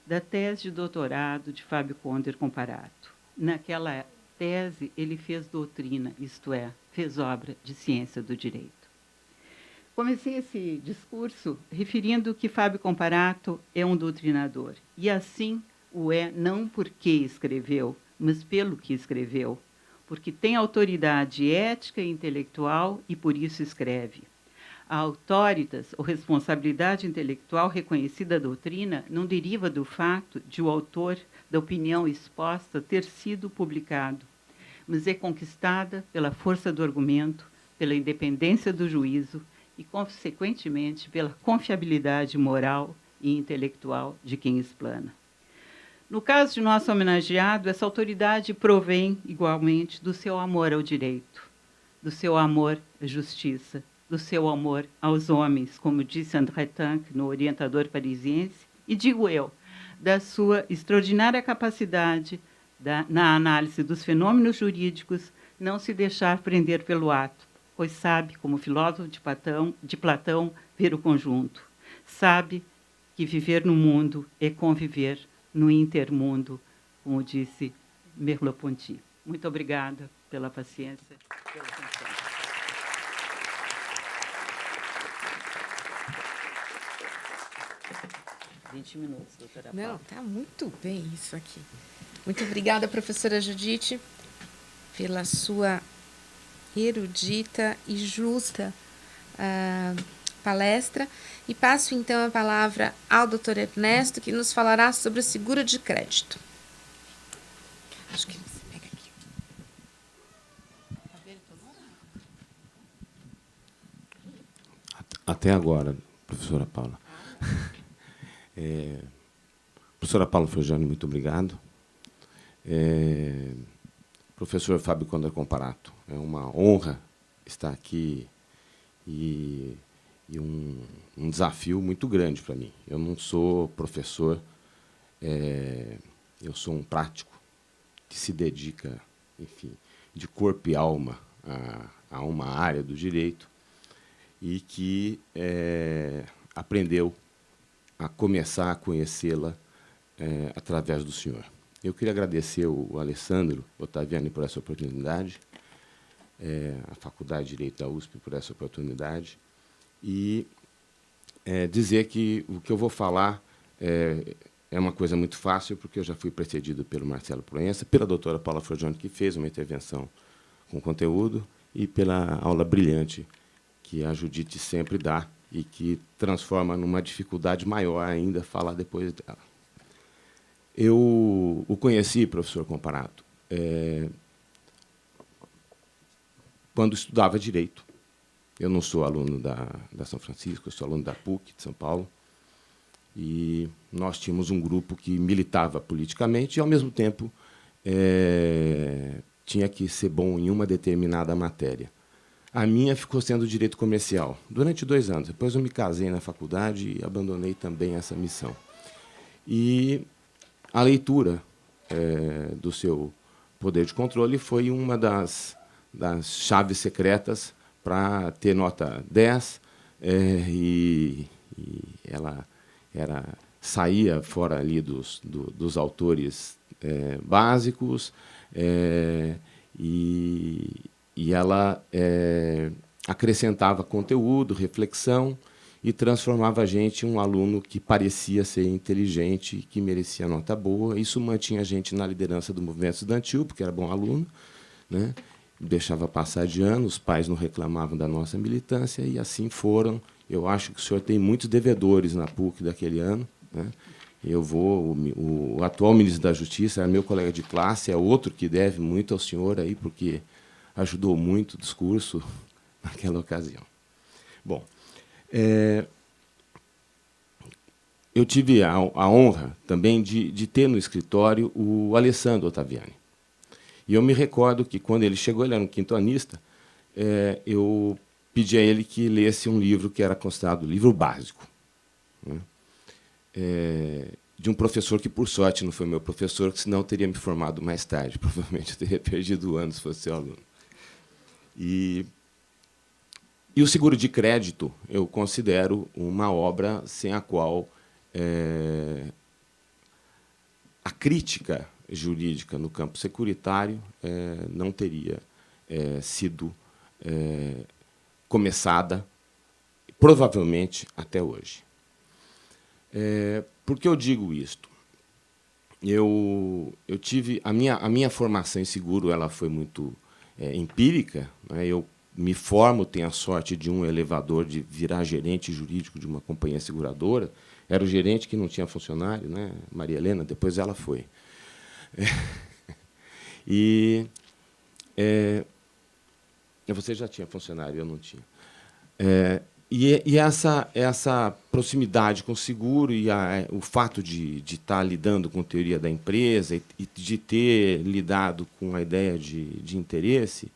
[SPEAKER 3] da tese de doutorado de Fábio Conder Comparato. Naquela tese, ele fez doutrina, isto é, fez obra de ciência do direito. Comecei esse discurso referindo que Fábio Comparato é um doutrinador, e assim o é não porque escreveu, mas pelo que escreveu, porque tem autoridade ética e intelectual e por isso escreve. A autoritas, ou responsabilidade intelectual reconhecida da doutrina, não deriva do fato de o autor da opinião exposta ter sido publicado, mas é conquistada pela força do argumento, pela independência do juízo e, consequentemente, pela confiabilidade moral e intelectual de quem explana. No caso de nosso homenageado, essa autoridade provém, igualmente, do seu amor ao direito, do seu amor à justiça, do seu amor aos homens, como disse André Tank, no Orientador Parisiense, e digo eu, da sua extraordinária capacidade na análise dos fenômenos jurídicos, não se deixar prender pelo ato, pois sabe, como filósofo de Platão, ver o conjunto. Sabe que viver no mundo é conviver no intermundo, como disse Merleau-Ponty. Muito obrigada pela paciência, pela atenção. Minutos, doutora Paula.
[SPEAKER 1] Não, está muito bem isso aqui. Muito obrigada, professora Judite, pela sua erudita e justa palestra. E passo, então, a palavra ao doutor Ernesto, que nos falará sobre o seguro de crédito. Acho que você pega aqui.
[SPEAKER 4] Até agora, professora Paula. Professora Paula Forgiani, muito obrigado. Professor Fábio Conder Comparato, é uma honra estar aqui e um desafio muito grande para mim. Eu não sou professor, eu sou um prático que se dedica, enfim, de corpo e alma a uma área do direito e que aprendeu a começar a conhecê-la através do senhor. Eu queria agradecer o Alessandro Ottaviani por essa oportunidade, a Faculdade de Direito da USP por essa oportunidade, e dizer que o que eu vou falar é uma coisa muito fácil, porque eu já fui precedido pelo Marcelo Proença, pela doutora Paula Forgiani, que fez uma intervenção com conteúdo, e pela aula brilhante que a Judite sempre dá, e que transforma numa dificuldade maior ainda falar depois dela. Eu o conheci, professor Comparato, quando estudava Direito. Eu não sou aluno da São Francisco, eu sou aluno da PUC de São Paulo, E nós tínhamos um grupo que militava politicamente e, ao mesmo tempo, tinha que ser bom em uma determinada matéria. A minha ficou sendo direito comercial durante 2 anos. Depois eu me casei na faculdade e abandonei também essa missão. E a leitura do seu poder de controle foi uma das chaves secretas para ter nota 10, e ela saía fora ali dos autores básicos, e ela acrescentava conteúdo, reflexão, e transformava a gente em um aluno que parecia ser inteligente, que merecia nota boa. Isso mantinha a gente na liderança do movimento estudantil, porque era bom aluno, né? Deixava passar de ano, os pais não reclamavam da nossa militância, e assim foram. Eu acho que o senhor tem muitos devedores na PUC daquele ano, né? O atual ministro da Justiça era meu colega de classe, é outro que deve muito ao senhor aí, porque ajudou muito o discurso naquela ocasião. Bom, eu tive a honra também de ter no escritório o Alessandro Ottaviani. E eu me recordo que, quando ele chegou, ele era um quintoanista, eu pedi a ele que lesse um livro que era considerado livro básico, né? De um professor que, por sorte, não foi meu professor, que senão eu teria me formado mais tarde. Provavelmente eu teria perdido o ano se fosse seu aluno. E o seguro de crédito eu considero uma obra sem a qual a crítica jurídica no campo securitário não teria sido começada, provavelmente, até hoje. Por que eu digo isto? Eu tive a minha formação em seguro, ela foi muito empírica, né? Eu me formo, tenho a sorte de um elevador de virar gerente jurídico de uma companhia seguradora. Era o gerente que não tinha funcionário, né? Maria Helena, depois ela foi. E você já tinha funcionário, eu não tinha. E essa proximidade com o seguro e o fato de estar lidando com a teoria da empresa e de ter lidado com a ideia de interesse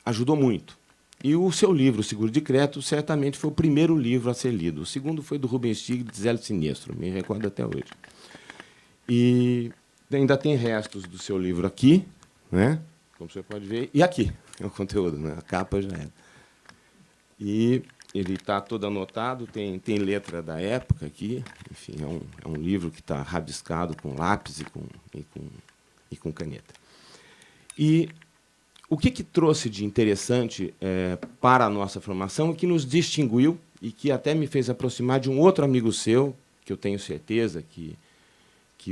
[SPEAKER 4] ajudou muito. E o seu livro, O Seguro de Crédito, certamente foi o primeiro livro a ser lido. O segundo foi do Rubem Stiglitz, Zelo Sinistro, me recordo até hoje. E ainda tem restos do seu livro aqui, né? Como você pode ver, e aqui é o conteúdo, né? A capa já era. E ele está todo anotado, tem letra da época aqui, enfim, é um livro que está rabiscado com lápis e com caneta. E o que trouxe de interessante para a nossa formação, e que nos distinguiu, e que até me fez aproximar de um outro amigo seu, que eu tenho certeza que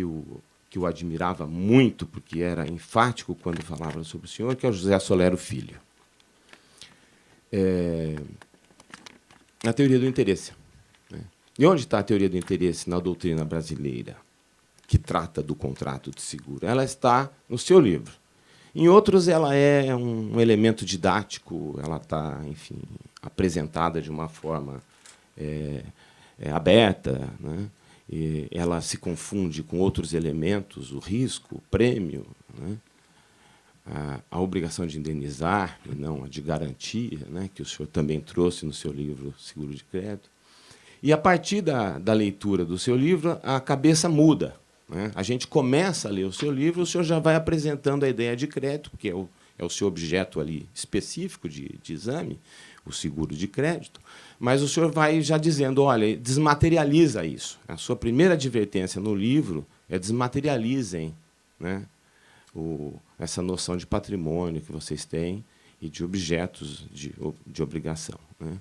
[SPEAKER 4] o admirava muito, porque era enfático quando falava sobre o senhor, que é o José Solero Filho. A teoria do interesse, né? E onde está a teoria do interesse na doutrina brasileira, que trata do contrato de seguro? Ela está no seu livro. Em outros, ela é um elemento didático, ela está, enfim, apresentada de uma forma aberta, né? E ela se confunde com outros elementos, o risco, o prêmio, né? A obrigação de indenizar e não a de garantia, né? Que o senhor também trouxe no seu livro Seguro de Crédito. E, a partir da leitura do seu livro, a cabeça muda, né? A gente começa a ler o seu livro, o senhor já vai apresentando a ideia de crédito, que é o seu objeto ali específico de exame, o seguro de crédito, mas o senhor vai já dizendo, olha, desmaterializa isso. A sua primeira advertência no livro é desmaterializem, né, essa noção de patrimônio que vocês têm e de objetos de obrigação, né?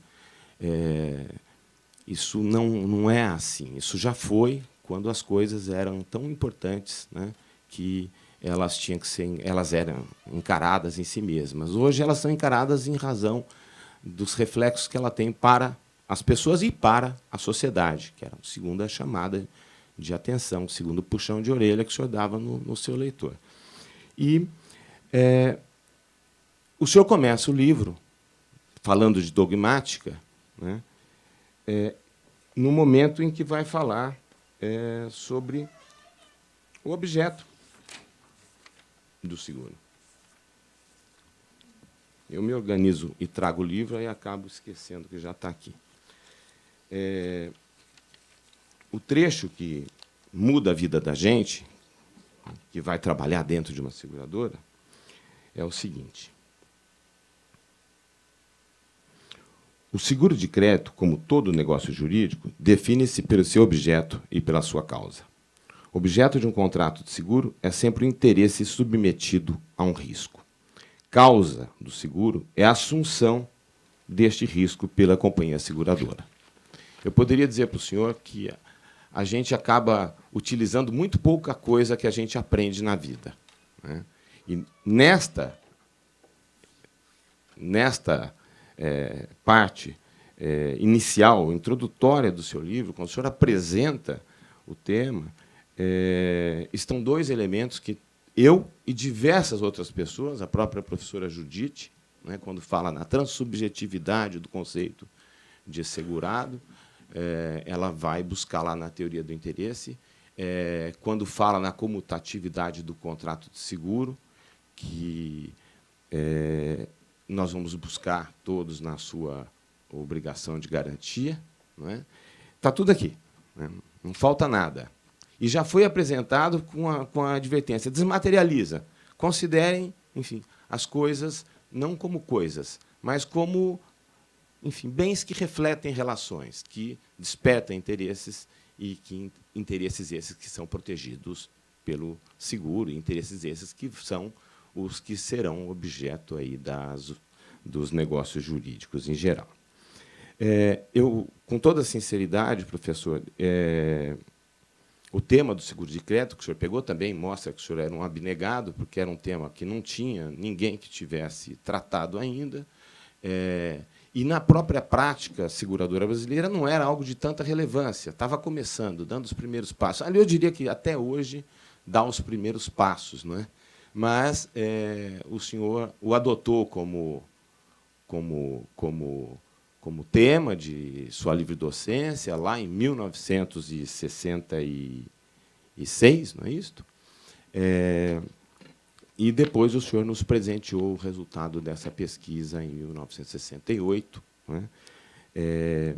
[SPEAKER 4] Isso não é assim. Isso já foi quando as coisas eram tão importantes, né, que elas eram encaradas em si mesmas. Hoje elas são encaradas em razão dos reflexos que ela tem para as pessoas e para a sociedade, que era a segunda chamada de atenção, o segundo puxão de orelha que o senhor dava no seu leitor. E o senhor começa o livro falando de dogmática, né, no momento em que vai falar sobre o objeto do seguro. Eu me organizo e trago o livro e acabo esquecendo que já está aqui. O trecho que muda a vida da gente, que vai trabalhar dentro de uma seguradora, é o seguinte. O seguro de crédito, como todo negócio jurídico, define-se pelo seu objeto e pela sua causa. O objeto de um contrato de seguro é sempre o interesse submetido a um risco. Causa do seguro é a assunção deste risco pela companhia seguradora. Eu poderia dizer para o senhor que a gente acaba utilizando muito pouca coisa que a gente aprende na vida, né? E nesta parte inicial, introdutória do seu livro, quando o senhor apresenta o tema, estão dois elementos que eu e diversas outras pessoas, a própria professora Judite, né, quando fala na transsubjetividade do conceito de segurado, ela vai buscar lá na teoria do interesse, quando fala na comutatividade do contrato de seguro, que nós vamos buscar todos na sua obrigação de garantia. Não é? Está tudo aqui, né? Não falta nada. E já foi apresentado com a advertência. Desmaterializa. Considerem, enfim, as coisas não como coisas, mas como, enfim, bens que refletem relações, que despertam interesses e que interesses esses que são protegidos pelo seguro, interesses esses que são os que serão objeto aí dos negócios jurídicos em geral. Eu, com toda sinceridade, professor, o tema do seguro de crédito que o senhor pegou também mostra que o senhor era um abnegado, porque era um tema que não tinha ninguém que tivesse tratado ainda. E, na própria prática seguradora brasileira, não era algo de tanta relevância. Estava começando, dando os primeiros passos. Ali, eu diria que, até hoje, dá os primeiros passos, não é? Mas o senhor o adotou como tema de sua livre docência, lá em 1966, não é isso? E depois o senhor nos presenteou o resultado dessa pesquisa em 1968, não é?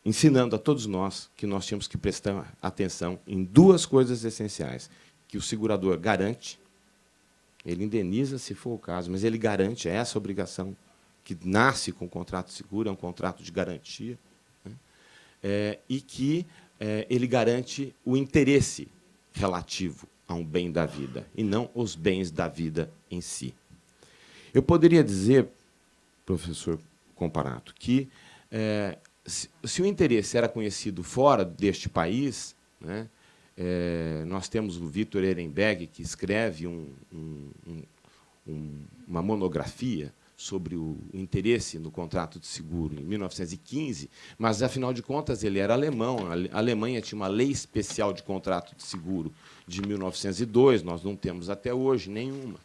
[SPEAKER 4] Ensinando a todos nós que nós tínhamos que prestar atenção em duas coisas essenciais, que o segurador garante, ele indeniza se for o caso, mas ele garante essa obrigação que nasce com o contrato de seguro, é um contrato de garantia, né? E que ele garante o interesse relativo a um bem da vida, e não os bens da vida em si. Eu poderia dizer, professor Comparato, que se o interesse era conhecido fora deste país, né, nós temos o Victor Ehrenberg, que escreve uma monografia sobre o interesse no contrato de seguro em 1915, mas, afinal de contas, ele era alemão. A Alemanha tinha uma lei especial de contrato de seguro de 1902, nós não temos até hoje nenhuma.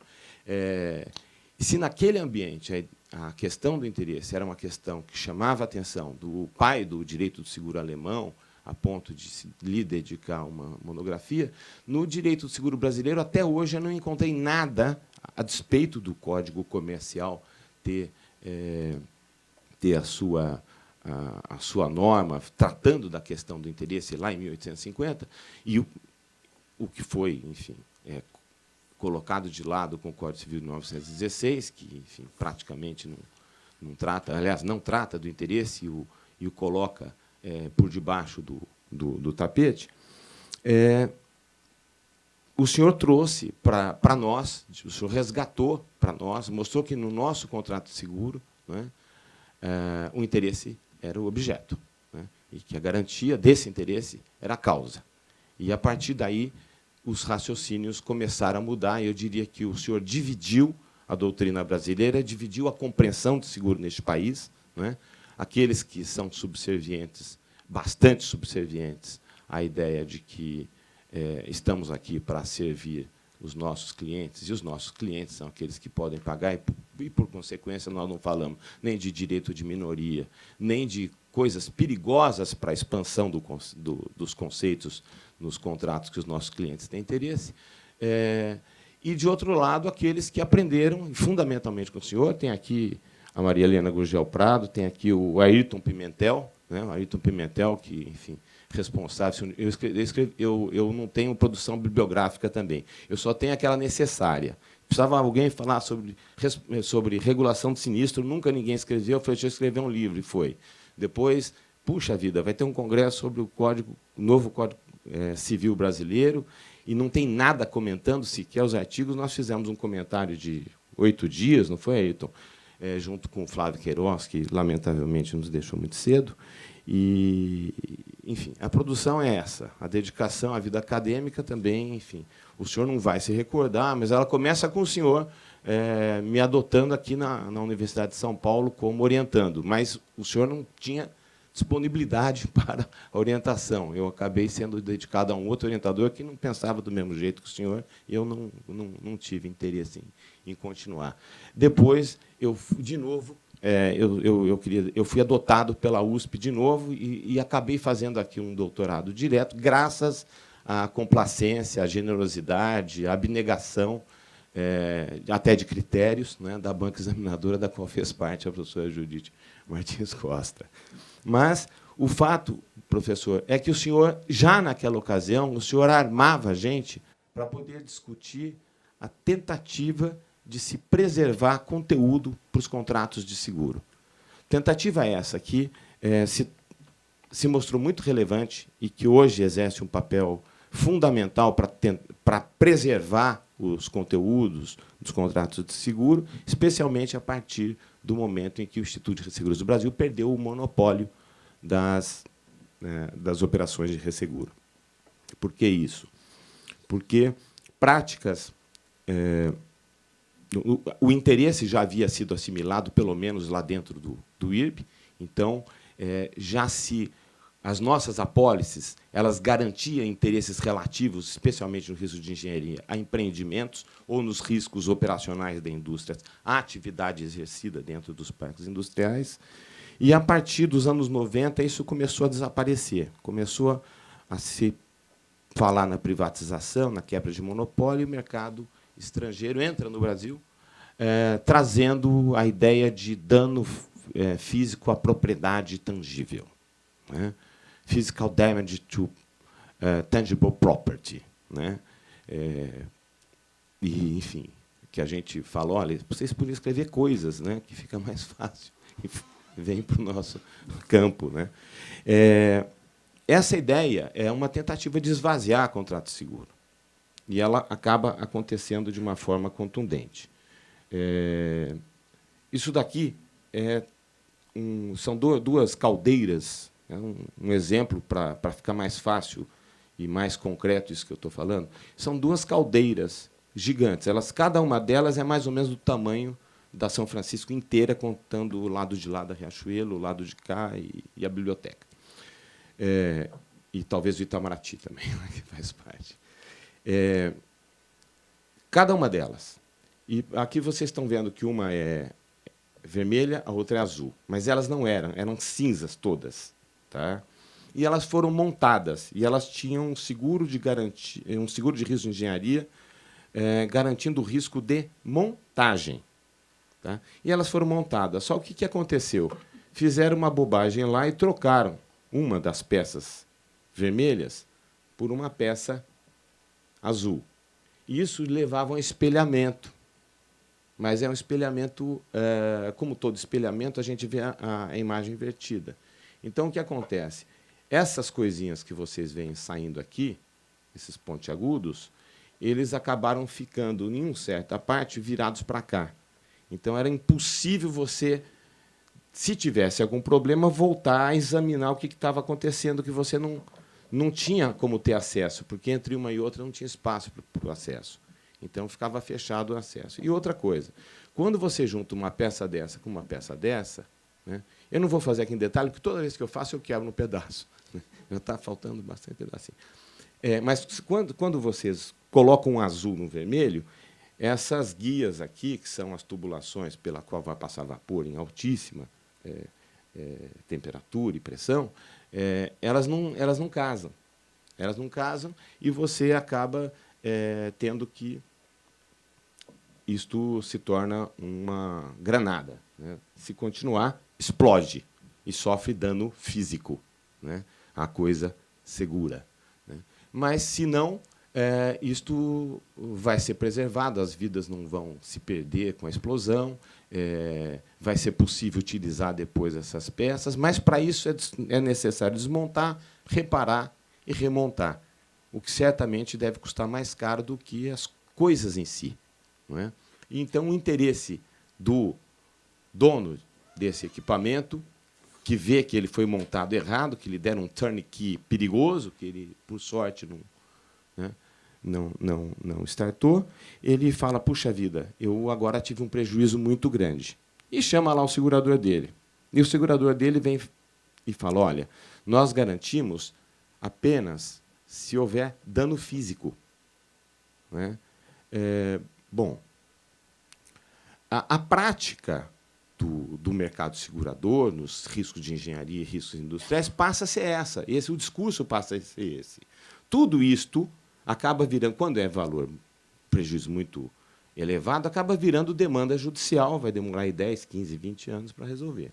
[SPEAKER 4] E se, naquele ambiente, a questão do interesse era uma questão que chamava a atenção do pai do direito do seguro alemão, a ponto de lhe dedicar uma monografia, no direito do seguro brasileiro, até hoje, eu não encontrei nada, a despeito do Código Comercial ter a sua norma tratando da questão do interesse lá em 1850, e o que foi, enfim, colocado de lado com o Código Civil de 1916, que, enfim, praticamente não trata, aliás, não trata do interesse e o coloca por debaixo do tapete. O senhor trouxe para nós, o senhor resgatou para nós, mostrou que, no nosso contrato de seguro, né, o interesse era o objeto, né, e que a garantia desse interesse era a causa. E, a partir daí, os raciocínios começaram a mudar, e eu diria que o senhor dividiu a doutrina brasileira, dividiu a compreensão de seguro neste país, né, aqueles que são subservientes, bastante subservientes, à ideia de que estamos aqui para servir os nossos clientes, e os nossos clientes são aqueles que podem pagar, e por consequência, nós não falamos nem de direito de minoria, nem de coisas perigosas para a expansão dos conceitos nos contratos que os nossos clientes têm interesse. E, de outro lado, aqueles que aprenderam, fundamentalmente com o senhor, tem aqui a Maria Helena Gurgel Prado, tem aqui o Ayrton Pimentel, né? O Ayrton Pimentel, que, enfim, responsável. Eu não tenho produção bibliográfica também, eu só tenho aquela necessária. Precisava alguém falar sobre regulação de sinistro, nunca ninguém escreveu, eu falei, deixa eu escrever um livro, e foi. Depois, puxa vida, vai ter um congresso sobre o novo Código Civil brasileiro, e não tem nada comentando sequer os artigos. Nós fizemos um comentário de 8 dias, não foi, Ayrton? Junto com o Flávio Queiroz, que, lamentavelmente, nos deixou muito cedo. E, enfim, a produção é essa, a dedicação à vida acadêmica também, enfim. O senhor não vai se recordar, mas ela começa com o senhor me adotando aqui na Universidade de São Paulo como orientando, mas o senhor não tinha disponibilidade para a orientação. Eu acabei sendo dedicado a um outro orientador que não pensava do mesmo jeito que o senhor, e eu não tive interesse em continuar. Depois, de novo, eu fui adotado pela USP de novo e acabei fazendo aqui um doutorado direto, graças à complacência, à generosidade, à abnegação, até de critérios, né, da banca examinadora, da qual fez parte a professora Judite Martins Costa. Mas o fato, professor, é que o senhor, já naquela ocasião, o senhor armava a gente para poder discutir a tentativa de se preservar conteúdo para os contratos de seguro. Tentativa essa que se mostrou muito relevante e que hoje exerce um papel fundamental para preservar os conteúdos dos contratos de seguro, especialmente a partir do momento em que o Instituto de Resseguros do Brasil perdeu o monopólio das operações de resseguro. Por que isso? Porque práticas... o interesse já havia sido assimilado, pelo menos lá dentro do IRB, então, as nossas apólices, elas garantiam interesses relativos, especialmente no risco de engenharia, a empreendimentos ou nos riscos operacionais da indústria, a atividade exercida dentro dos parques industriais. E, a partir dos anos 90, isso começou a desaparecer, começou a se falar na privatização, na quebra de monopólio, e o mercado estrangeiro entra no Brasil, trazendo a ideia de dano físico à propriedade tangível, né? Physical damage to tangible property, né? E, enfim, que a gente fala, olha, vocês podiam escrever coisas, né, que fica mais fácil, e vem para o nosso campo, né? Essa ideia é uma tentativa de esvaziar a contrato de seguro, e ela acaba acontecendo de uma forma contundente. Isso daqui são duas caldeiras. Um exemplo, para ficar mais fácil e mais concreto isso que eu estou falando, são duas caldeiras gigantes. Cada uma delas é mais ou menos do tamanho da São Francisco inteira, contando o lado de lá da Riachuelo, o lado de cá e a biblioteca. E talvez o Itamaraty também, que faz parte. Cada uma delas. E aqui vocês estão vendo que uma é vermelha, a outra é azul. Mas elas não eram cinzas todas. Tá? E elas foram montadas, e elas tinham um seguro de garantia, um seguro de risco de engenharia, garantindo o risco de montagem. Tá? E elas foram montadas. Só o que aconteceu? Fizeram uma bobagem lá e trocaram uma das peças vermelhas por uma peça azul. E isso levava a um espelhamento. Mas é um espelhamento, como todo espelhamento, a gente vê a imagem invertida. Então, o que acontece? Essas coisinhas que vocês veem saindo aqui, esses pontiagudos, eles acabaram ficando, em uma certa parte, virados para cá. Então, era impossível você, se tivesse algum problema, voltar a examinar o que estava acontecendo, que você não tinha como ter acesso, porque entre uma e outra não tinha espaço para o acesso. Então, ficava fechado o acesso. E outra coisa, quando você junta uma peça dessa com uma peça dessa, né, eu não vou fazer aqui em detalhe, porque toda vez que eu faço, eu quebro um pedaço. Já está faltando bastante pedacinho. Mas quando vocês colocam um azul no vermelho, essas guias aqui, que são as tubulações pela qual vai passar vapor em altíssima temperatura e pressão, elas não casam. Elas não casam e você acaba tendo que... Isto se torna uma granada, né? Se continuar, explode e sofre dano físico, né? A coisa segura, né? Mas, se não, isto vai ser preservado, as vidas não vão se perder com a explosão, vai ser possível utilizar depois essas peças, mas, para isso, é necessário desmontar, reparar e remontar, o que certamente deve custar mais caro do que as coisas em si. Não é? Então, o interesse do dono desse equipamento, que vê que ele foi montado errado, que lhe deram um turnkey perigoso, que ele, por sorte, não startou, ele fala, puxa vida, eu agora tive um prejuízo muito grande. E chama lá o segurador dele. E o segurador dele vem e fala, olha, nós garantimos apenas se houver dano físico. Não é? Bom, a prática do mercado segurador, nos riscos de engenharia e riscos industriais, passa a ser essa. O discurso passa a ser esse. Tudo isto acaba virando, quando é prejuízo muito elevado, acaba virando demanda judicial, vai demorar aí 10, 15, 20 anos para resolver.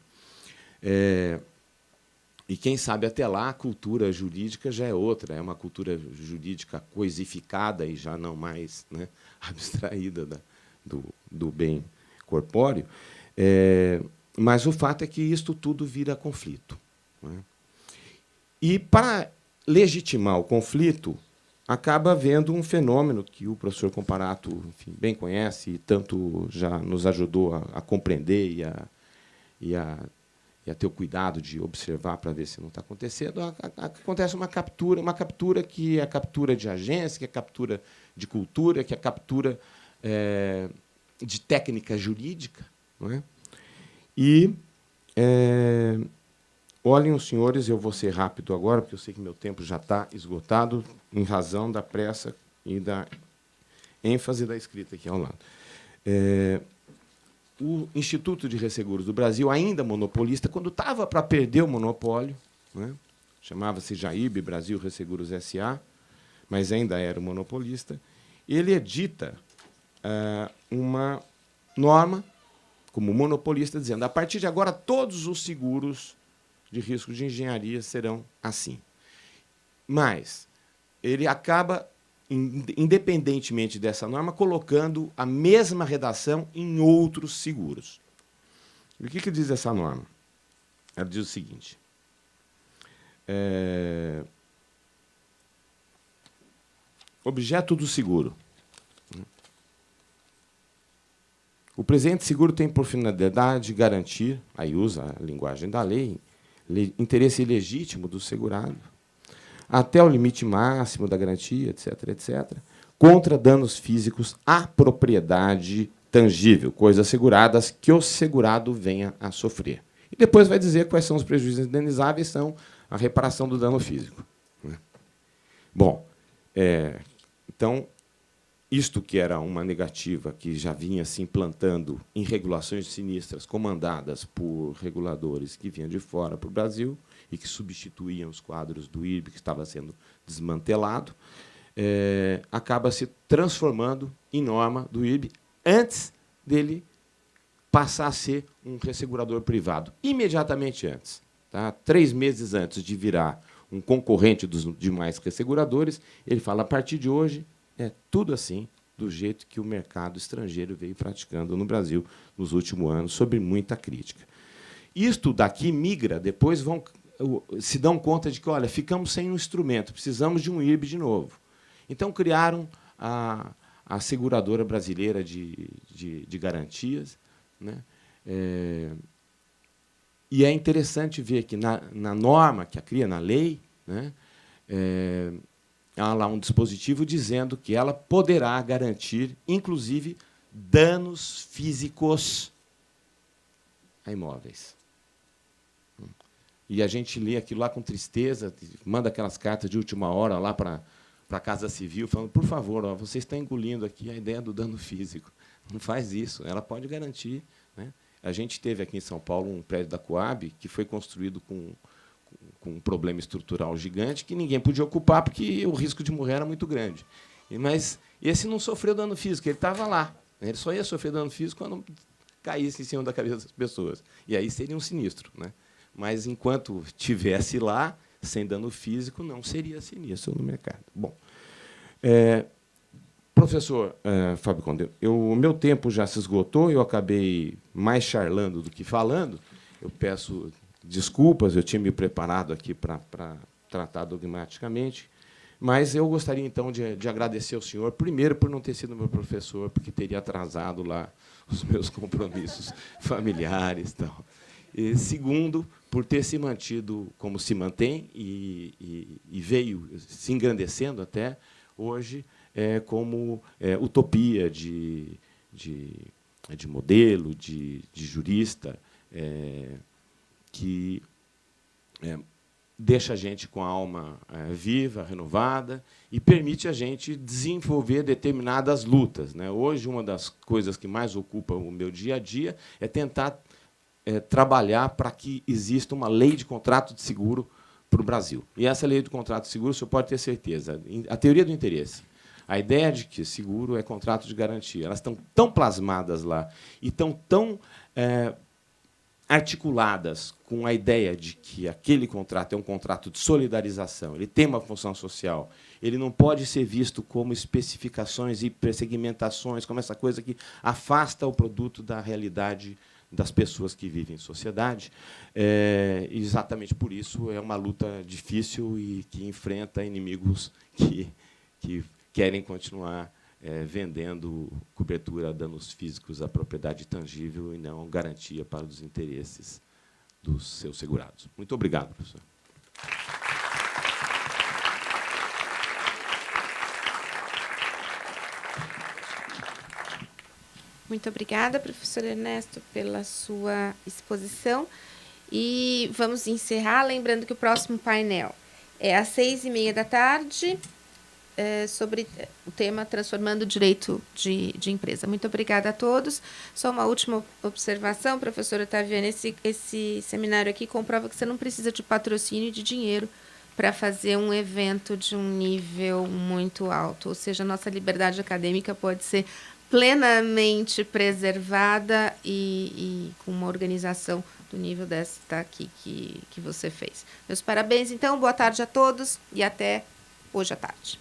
[SPEAKER 4] E, quem sabe, até lá, a cultura jurídica já é outra, é uma cultura jurídica coisificada e já não mais, né, abstraída do bem corpóreo. Mas o fato é que isto tudo vira conflito. Né? E, para legitimar o conflito, acaba havendo um fenômeno que o professor Comparato, enfim, bem conhece e tanto já nos ajudou a compreender e a ter o cuidado de observar para ver se não está acontecendo. Acontece uma captura que é a captura de agência, que é a captura de cultura, que é a captura de técnica jurídica. Não é? E, olhem, os senhores, eu vou ser rápido agora, porque eu sei que meu tempo já está esgotado, em razão da pressa e da ênfase da escrita aqui ao lado. O Instituto de Resseguros do Brasil, ainda monopolista, quando estava para perder o monopólio, né, chamava-se JAIB, Brasil Resseguros S.A., mas ainda era monopolista, ele edita uma norma, como monopolista, dizendo, a partir de agora, todos os seguros de risco de engenharia serão assim. Mas ele acaba, independentemente dessa norma, colocando a mesma redação em outros seguros. E o que diz essa norma? Ela diz o seguinte. Objeto do seguro. O presente seguro tem por finalidade garantir, aí usa a linguagem da lei, interesse ilegítimo do segurado, até o limite máximo da garantia, etc., contra danos físicos à propriedade tangível, coisas asseguradas que o segurado venha a sofrer. E depois vai dizer quais são os prejuízos indenizáveis, são a reparação do dano físico. Bom, então, isto que era uma negativa que já vinha se implantando em regulações sinistras comandadas por reguladores que vinham de fora para o Brasil e que substituíam os quadros do IRB, que estava sendo desmantelado, acaba se transformando em norma do IRB antes dele passar a ser um ressegurador privado. Imediatamente antes. Tá? 3 meses antes de virar um concorrente dos demais resseguradores, ele fala, a partir de hoje, é tudo assim, do jeito que o mercado estrangeiro veio praticando no Brasil nos últimos anos, sob muita crítica. Isto daqui migra, depois se dão conta de que, olha, ficamos sem um instrumento, precisamos de um IRB de novo. Então, criaram a seguradora brasileira de garantias. Né? E é interessante ver que, na norma que a cria, na lei, né, há lá um dispositivo dizendo que ela poderá garantir, inclusive, danos físicos a imóveis. E a gente lê aquilo lá com tristeza, manda aquelas cartas de última hora lá para para a Casa Civil, falando, por favor, ó, você está engolindo aqui a ideia do dano físico. Não faz isso, ela pode garantir. Né? A gente teve aqui em São Paulo um prédio da Coab que foi construído com um problema estrutural gigante que ninguém podia ocupar porque o risco de morrer era muito grande. Mas esse não sofreu dano físico, ele estava lá. Ele só ia sofrer dano físico quando caísse em cima da cabeça das pessoas. E aí seria um sinistro. Né? Mas, enquanto estivesse lá, sem dano físico, não seria sinistro no mercado. Bom, professor Fábio Conde, o meu tempo já se esgotou, eu acabei mais charlando do que falando. Eu peço desculpas, eu tinha me preparado aqui para tratar dogmaticamente, mas eu gostaria, então, de agradecer ao senhor, primeiro, por não ter sido meu professor, porque teria atrasado lá os meus compromissos familiares e tal. E, segundo, por ter se mantido como se mantém e veio se engrandecendo até hoje como utopia de modelo, de jurista, que deixa a gente com a alma viva, renovada, e permite a gente desenvolver determinadas lutas. Né? Hoje, uma das coisas que mais ocupa o meu dia a dia é tentar trabalhar para que exista uma lei de contrato de seguro para o Brasil. E essa lei de contrato de seguro, o senhor pode ter certeza, a teoria do interesse, a ideia de que seguro é contrato de garantia, elas estão tão plasmadas lá e estão tão articuladas com a ideia de que aquele contrato é um contrato de solidarização, ele tem uma função social, ele não pode ser visto como especificações e segmentações, como essa coisa que afasta o produto da realidade das pessoas que vivem em sociedade. Exatamente por isso é uma luta difícil e que enfrenta inimigos que querem continuar vendendo cobertura a danos físicos à propriedade tangível e não garantia para os interesses dos seus segurados. Muito obrigado, professor.
[SPEAKER 1] Muito obrigada, professor Ernesto, pela sua exposição. E vamos encerrar, lembrando que o próximo painel é às 18h30, sobre o tema Transformando o Direito de Empresa. Muito obrigada a todos. Só uma última observação, professora Otaviana, esse seminário aqui comprova que você não precisa de patrocínio e de dinheiro para fazer um evento de um nível muito alto. Ou seja, a nossa liberdade acadêmica pode ser plenamente preservada e com uma organização do nível desta aqui que você fez. Meus parabéns, então, boa tarde a todos e até hoje à tarde.